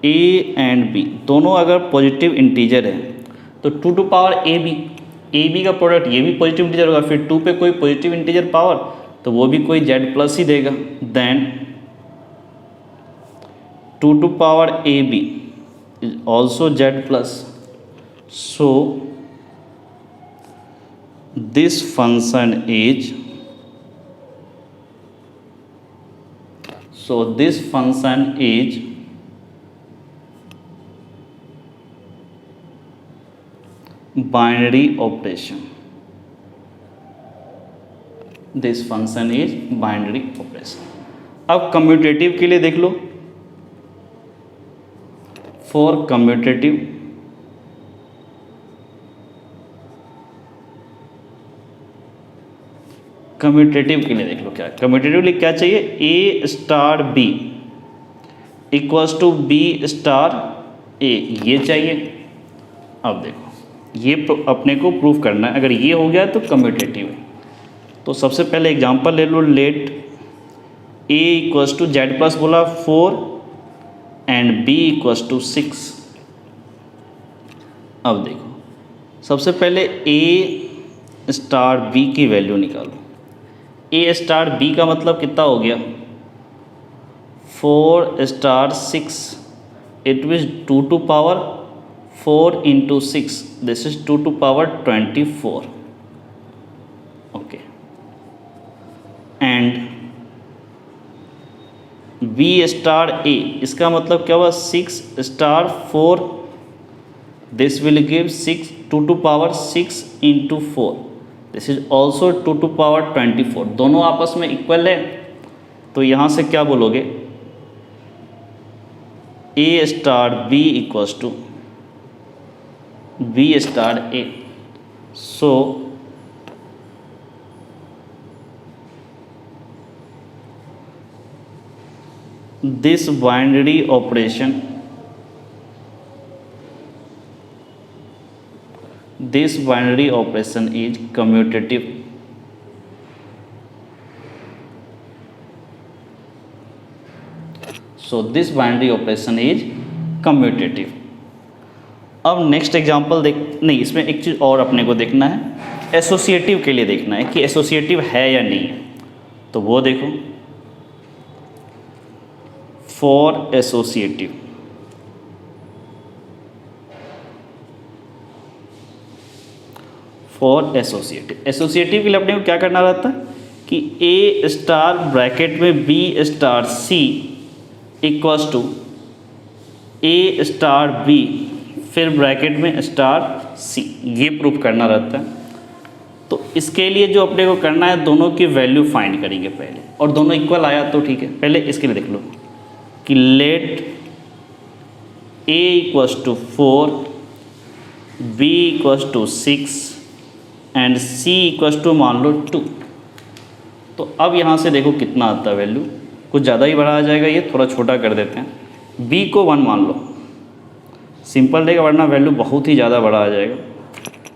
ए एंड बी दोनों अगर पॉजिटिव इंटीजर हैं तो 2 टू पावर ए बी का प्रोडक्ट ये भी पॉजिटिव इंटीजर होगा, फिर 2 पे कोई पॉजिटिव इंटीजर पावर तो वो भी कोई जेड प्लस ही देगा। Then 2 to power A b is also Z plus. So this function is binary operation. This function is binary operation. अब कम्यूटेटिव के लिए देख लो। फॉर कम्यूटेटिव के लिए देख लो क्या कम्यूटेटिव लिए क्या चाहिए, a star B equals to B star ए, ये चाहिए। अब देखो ये अपने को प्रूफ करना है, अगर ये हो गया तो कम्यूटेटिव है। तो सबसे पहले एग्जांपल ले लो, let A equals to Z plus बोला 4 एंड बी इक्वल्स टू 6। अब देखो सबसे पहले ए स्टार बी की वैल्यू निकालो। ए स्टार बी का मतलब कितना हो गया, 4 star 6, it means 2 to power 4 into 6, this is 2 to power 24। Okay, and B star a, इसका मतलब क्या हुआ, 6 star 4, this will give 6 2 to power 6 into 4, this is also 2 to power 24। दोनों आपस में इक्वल है, तो यहाँ से क्या बोलोगे, a star B equals to B star a. So this binary operation is commutative। So this binary operation is commutative। अब नेक्स्ट एग्जांपल नहीं, इसमें एक चीज़ और अपने को देखना है, एसोसिएटिव के लिए देखना है कि एसोसिएटिव है या नहीं है। तो वो देखो, फॉर एसोसिएटिव एसोसिएटिव के लिए अपने को क्या करना रहता है कि ए स्टार ब्रैकेट में B star C equals to A star B फिर ब्रैकेट में स्टार सी, ये प्रूफ करना रहता है। तो इसके लिए जो अपने को करना है, दोनों की वैल्यू फाइंड करेंगे पहले, और दोनों इक्वल आया तो ठीक है। पहले इसके लिए देख लो कि let A equals to 4, B equals to 6 and C equals to मान लो 2। तो अब यहाँ से देखो कितना आता है वैल्यू, कुछ ज़्यादा ही बड़ा आ जाएगा, ये थोड़ा छोटा कर देते हैं। बी को 1 मान लो, सिंपल रहेगा, वरना वैल्यू बहुत ही ज़्यादा बड़ा आ जाएगा।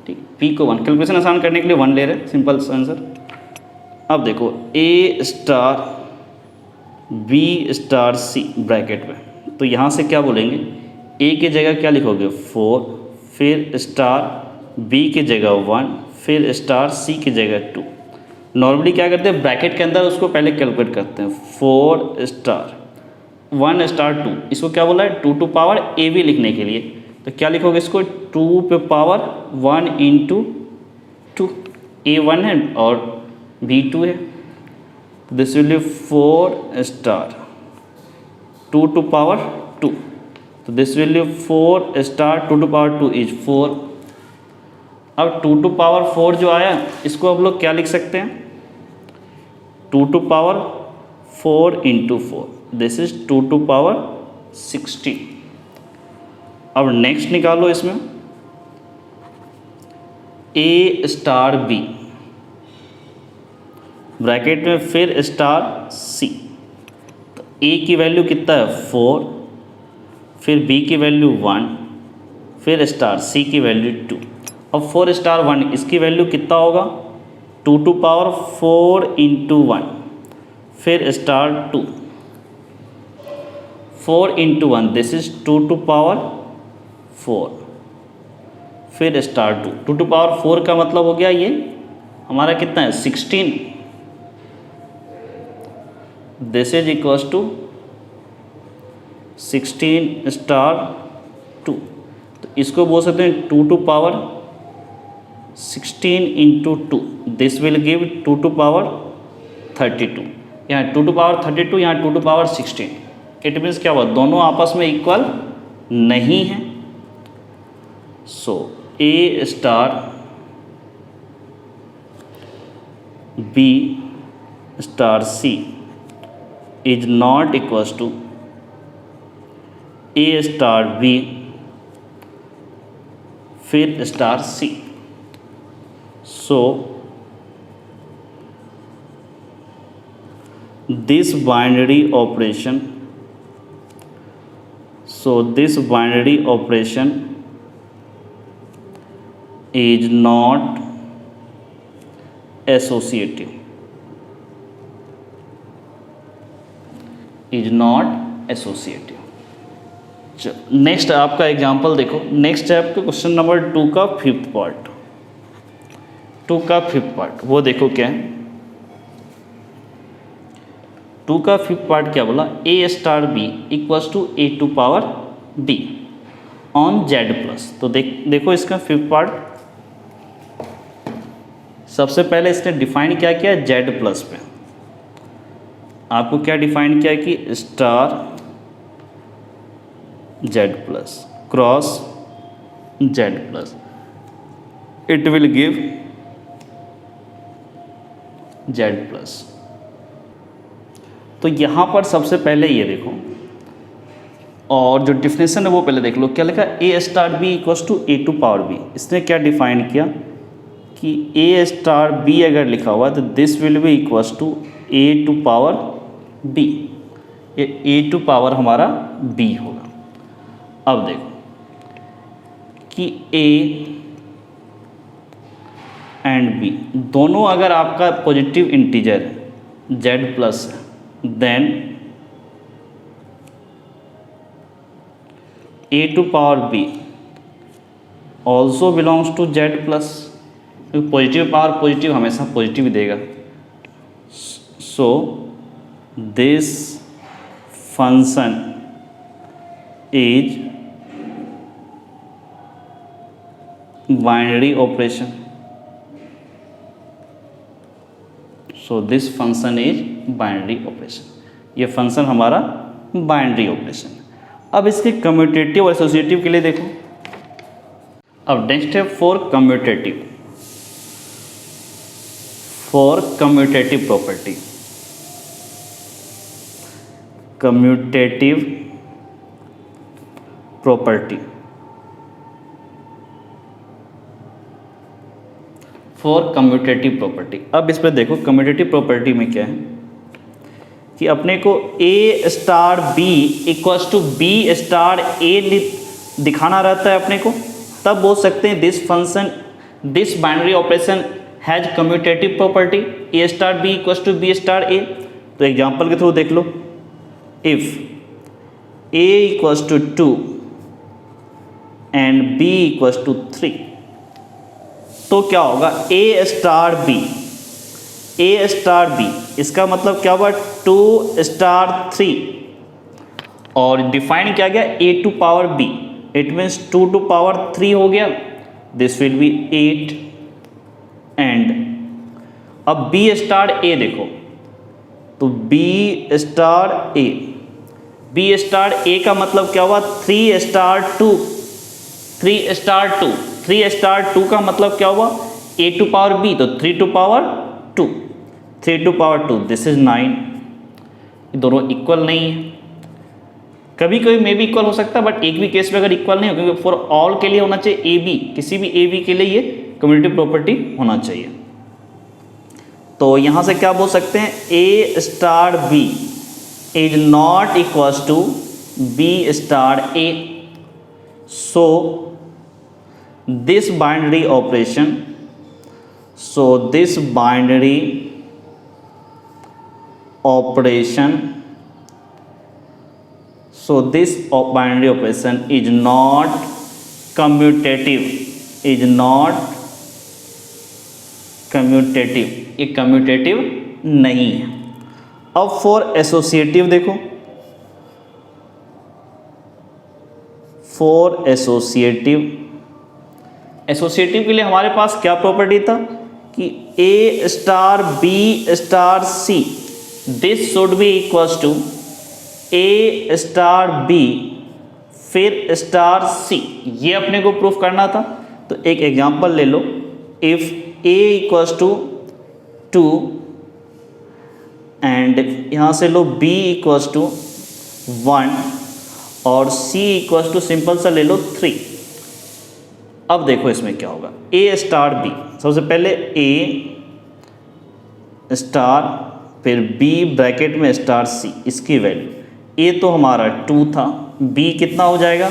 ठीक, बी को 1, कैलकुलेशन आसान करने के लिए 1 ले रहे, सिंपल आंसर। अब देखो ए star B star C bracket में, तो यहाँ से क्या बोलेंगे, ए की जगह क्या लिखोगे 4, फिर स्टार बी की जगह 1, फिर स्टार सी की जगह 2। नॉर्मली क्या करते हैं, ब्रैकेट के अंदर उसको पहले कैलकुलेट करते हैं, 4 स्टार 1 स्टार 2, इसको क्या बोला है 2 टू पावर ए बी लिखने के लिए। तो क्या लिखोगे इसको, 2 पे पावर 1 इंटू 2, ए 1 है और बी 2 है, this will be 4 star 2 to power 2, तो this will be 4 star 2 to power 2 is 4। अब 2 टू पावर 4 जो आया, इसको अब लोग क्या लिख सकते हैं, 2 to power 4 into 4, this is 2 to power 60। अब नेक्स्ट निकालो इसमें, ए स्टार बी ब्रैकेट में फिर स्टार सी, तो ए की वैल्यू कितना है 4, फिर बी की वैल्यू 1, फिर स्टार सी की वैल्यू 2। अब 4 स्टार 1, इसकी वैल्यू कितना होगा, 2 टू पावर 4 इंटू 1, फिर star 2, 4 into 1, this is 2 to power 4, फिर स्टार 2, 2 टू पावर 4 का मतलब हो गया ये हमारा कितना है 16, this is equals to 16 star 2। तो इसको बोल सकते हैं 2 to power 16 into 2, this will give 2 to power 32। यहाँ 2 टू पावर 32, यहाँ 2 टू पावर 16। इट मीन्स क्या हुआ, दोनों आपस में इक्वल नहीं है। So a star B star C is not equals to A star B फिर star c. So this binary operation is not associative, next आपका एग्जांपल देखो। नेक्स्ट है आपका क्वेश्चन नंबर 2 का फिफ्थ पार्ट, वो देखो क्या है। 2 का फिफ्थ पार्ट क्या बोला, ए star B equals to a to power b on Z plus. तो देखो इसका फिफ्थ पार्ट, सबसे पहले इसने डिफाइन क्या किया जेड प्लस पे। आपको क्या डिफाइन किया कि star Z plus cross Z plus, it will give Z plus. तो यहाँ पर सबसे पहले ये देखो, और जो डिफिनेशन है वो पहले देख लो। क्या लिखा, a star B equals to a to power b. इसने क्या डिफाइन किया कि ए स्टार बी अगर लिखा हुआ है तो this will be equals to a to power b. ये ए टू पावर हमारा बी होगा। अब देखो कि ए एंड बी दोनों अगर आपका पॉजिटिव इंटीजर है जेड प्लस है, then a to power b also belongs to z plus, क्योंकि पॉजिटिव पावर पॉजिटिव हमेशा पॉजिटिव ही देगा। सो this function is binary operation. So this function is binary operation. ये function हमारा बाइनरी ऑपरेशन है। अब इसके कम्यूटेटिव और एसोसिएटिव के लिए देखो। अब नेक्स्ट है for commutative property. For commutative property. अब इस पर देखो कम्यूटेटिव प्रॉपर्टी में क्या है कि अपने को ए star B equals to B star a दिखाना रहता है अपने को, तब बोल सकते हैं this binary operation has commutative property a star B equals to B star a. तो एग्जांपल के थ्रू देख लो, if a equals to 2 and B equals to 3, तो क्या होगा ए स्टार बी, इसका मतलब क्या हुआ 2 स्टार 3, और डिफाइन क्या गया a to power b, it means 2 to power 3 हो गया, दिस विल बी 8। एंड अब बी स्टार ए देखो, तो बी स्टार ए का मतलब क्या हुआ 3 स्टार 2 का मतलब क्या हुआ ए टू पावर बी, तो 3 टू पावर 2 दिस इज 9। दोनों इक्वल नहीं है। कभी कभी मे भी इक्वल हो सकता है, बट एक भी केस में अगर इक्वल नहीं हो, क्योंकि फॉर ऑल के लिए होना चाहिए ए बी, किसी भी ए बी के लिए ये कम्यूटेटिव प्रॉपर्टी होना चाहिए। तो यहाँ से क्या बोल सकते हैं, ए star B is not equals to B star a. So this binary operation so this binary operation is not commutative is not commutative, ये कम्यूटेटिव नहीं है। अब फॉर एसोसिएटिव देखो, फॉर एसोसिएटिव के लिए हमारे पास क्या प्रॉपर्टी था कि ए star B star c this should be equals to A star B फिर स्टार सी, ये अपने को प्रूफ करना था। तो एक एग्जांपल ले लो, if a equals to 2 and यहाँ से लो b इक्वल्स टू 1 और c इक्वल्स टू सिंपल सा ले लो 3। अब देखो इसमें क्या होगा, a स्टार b, सबसे पहले a स्टार फिर b ब्रैकेट में स्टार c, इसकी वैल्यू a तो हमारा 2 था, b कितना हो जाएगा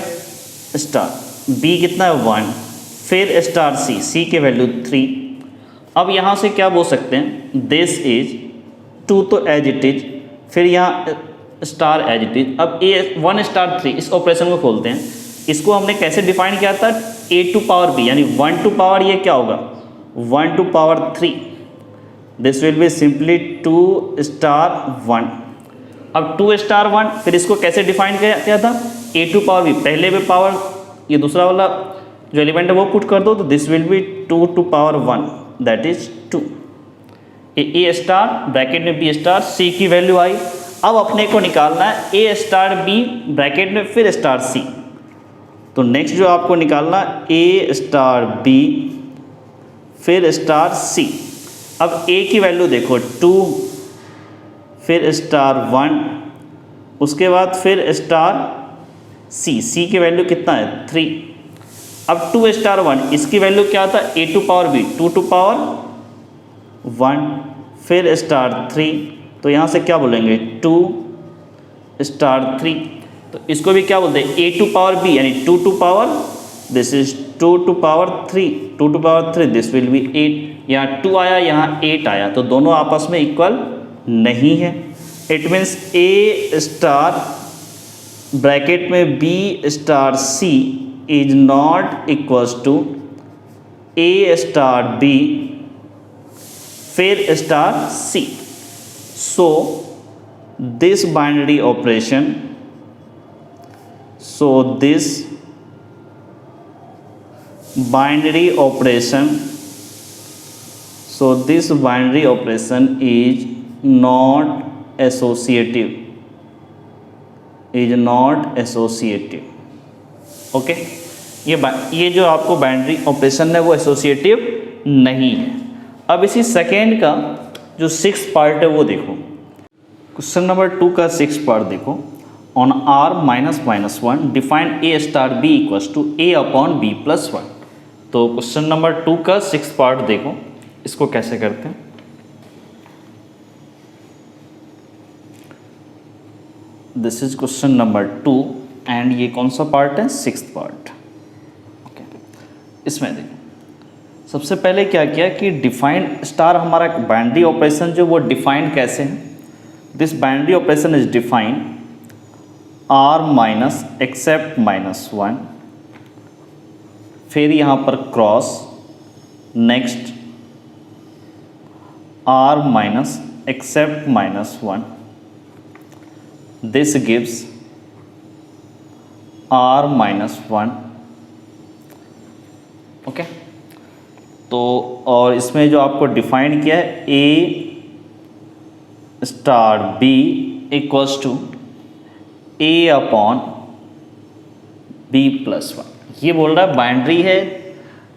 स्टार, b कितना है 1 फिर स्टार c की वैल्यू 3। अब यहाँ से क्या बोल सकते हैं, दिस इज 2 तो एज इट इज, फिर यहाँ स्टार एज इट इज। अब ए 1 स्टार 3, इस ऑपरेशन को खोलते हैं। इसको हमने कैसे डिफाइन किया था, a टू पावर b यानी 1 टू पावर ये क्या होगा 1 to power 3, this will be simply 2 star 1। अब 2 स्टार 1 फिर इसको कैसे डिफाइन किया था, a टू पावर b, पहले भी पावर ये दूसरा वाला जो एलिमेंट है वो पुट कर दो, तो this will be 2 to power 1 that is 2। A star bracket में बी स्टार, सी की वैल्यू आई। अब अपने को निकालना है ए स्टार बी ब्रैकेट में फिर स्टार सी। तो नेक्स्ट जो आपको निकालना ए स्टार बी फिर स्टार सी। अब ए की वैल्यू देखो 2 फिर स्टार 1, उसके बाद फिर स्टार सी की वैल्यू कितना है 3। अब 2 स्टार 1 इसकी वैल्यू क्या था a to power b 2 to power 1 फिर स्टार 3, तो यहाँ से क्या बोलेंगे 2 स्टार 3। तो इसको भी क्या बोलते हैं ए टू पावर बी यानी 2 to power, this is 2 to power 3, 2 to power 3 this will be 8। यहाँ 2 आया यहाँ 8 आया, तो दोनों आपस में इक्वल नहीं है। It means A star bracket में B star C is not equals to A star B फिर star c. So this binary operation, so this binary operation, so this binary operation is not associative, is not associative. Okay, ये जो आपको binary operation है वो associative नहीं है। अब इसी सेकेंड का जो 6th पार्ट है वो देखो, क्वेश्चन नंबर 2 का 6th पार्ट देखो। On r -1 define a star b equals to a upon b plus 1। तो क्वेश्चन नंबर 2 का 6th पार्ट देखो, इसको कैसे करते हैं। This is question number 2 and ये कौन सा पार्ट है 6th पार्ट। ओके, इसमें देखो सबसे पहले क्या किया कि डिफाइन स्टार हमारा बाइनरी ऑपरेशन जो वो डिफाइन कैसे है, this binary operation is define r minus except -1, फिर यहाँ पर cross, next r minus except -1, this gives r -1। Okay, तो और इसमें जो आपको डिफाइन किया है a star b equals to a upon b plus 1। ये बोल रहा है बाइनरी है,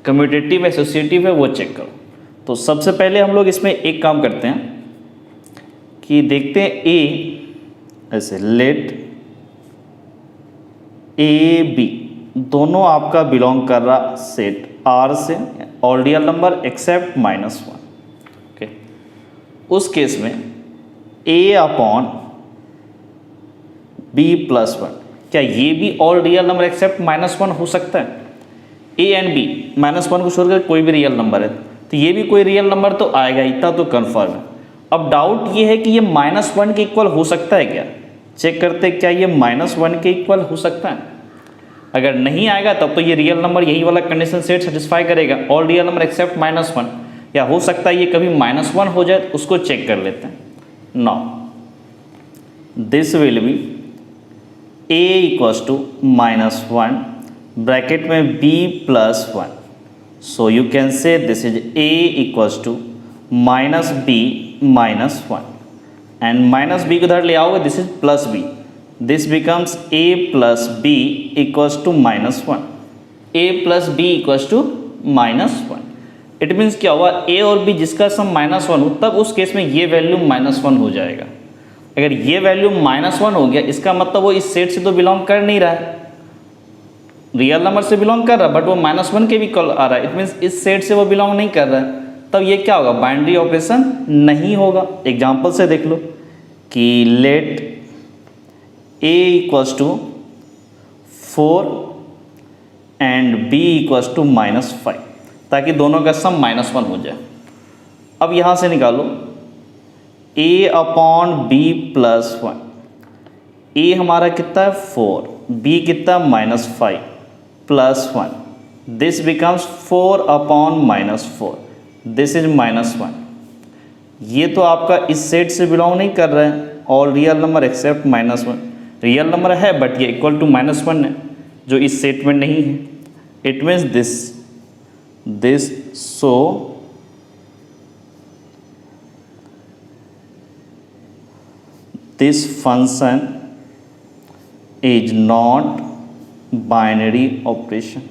कम्यूटेटिव एसोसिएटिव है, वो चेक करो। तो सबसे पहले हम लोग इसमें एक काम करते हैं कि देखते हैं a ऐसे लेट a b दोनों आपका बिलोंग कर रहा सेट R से और रियल नंबर एक्सेप्ट -1। ओके, उस केस में a अपॉन b प्लस 1, क्या ये भी ऑल रियल नंबर एक्सेप्ट -1 हो सकता है? a एंड b -1 को छोड़कर कोई भी रियल नंबर है, तो ये भी कोई रियल नंबर तो आएगा, इतना तो कन्फर्म है। अब डाउट ये है कि ये -1 के इक्वल हो सकता है क्या, चेक करते क्या ये -1 के इक्वल हो सकता है। अगर नहीं आएगा तब तो ये रियल नंबर यही वाला कंडीशन सेट सेटिस्फाई करेगा, ऑल रियल नंबर एक्सेप्ट -1, या हो सकता है ये कभी -1 हो जाए, उसको चेक कर लेते हैं। Now this will be a equals to -1 bracket में b plus 1, so you can say this is a equals to -b -1 and -b को उधर ले आओगे, this is +b, this becomes a plus b equals to -1, a plus b equals to -1। It means क्या हुआ, a और b जिसका सम -1 हो तब उस केस में ये वैल्यू -1 हो जाएगा। अगर ये वैल्यू -1 हो गया, इसका मतलब वो इस सेट से तो बिलोंग कर नहीं रहा है, रियल नंबर से बिलोंग कर रहा है, बट वो -1 के भी कॉल आ रहा है। इट मीन्स इस सेट से वो बिलोंग नहीं कर रहा है, तब ये क्या होगा, बाइनरी ऑपरेशन नहीं होगा। एग्जाम्पल से देख लो कि let a equals to 4 and b equals to -5, ताकि दोनों का सम -1 हो जाए। अब यहाँ से निकालो a upon b plus 1, a हमारा कितना है 4, b कितना -5 plus 1, this becomes 4 upon -4, this is -1। ये तो आपका इस सेट से बिलोंग नहीं कर रहा है, all real number except -1, real number है बट ये इक्वल टू -1 है, जो इस सेट में नहीं है। It means this so this function is not binary operation,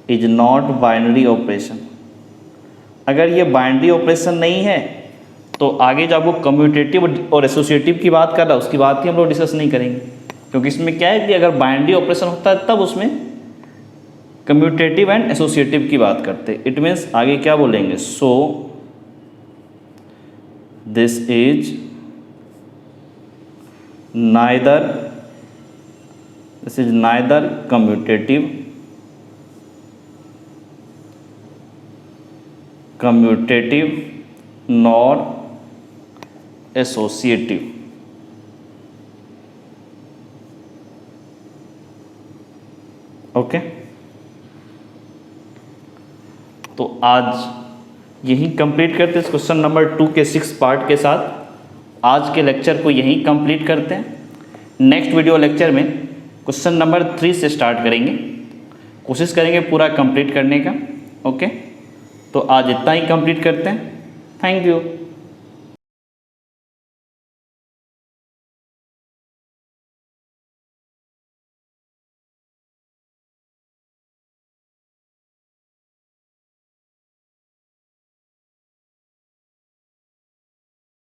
is not binary operation। अगर ये बाइनरी ऑपरेशन नहीं है तो आगे जब वो कम्यूटेटिव और एसोसिएटिव की बात कर रहा है, उसकी बात ही हम लोग डिस्कस नहीं करेंगे, क्योंकि इसमें क्या है कि अगर बाइनरी ऑपरेशन होता है तब उसमें कम्यूटेटिव एंड एसोसिएटिव की बात करते हैं। इट मीन्स आगे क्या बोलेंगे, सो this is neither commutative nor associative। Okay, तो आज यही कंप्लीट करते हैं क्वेश्चन नंबर 2 के 6 पार्ट के साथ। आज के लेक्चर को यहीं कंप्लीट करते हैं। नेक्स्ट वीडियो लेक्चर में क्वेश्चन नंबर 3 से स्टार्ट करेंगे, कोशिश करेंगे पूरा कंप्लीट करने का। ओके, तो आज इतना ही कंप्लीट करते हैं। Thank you.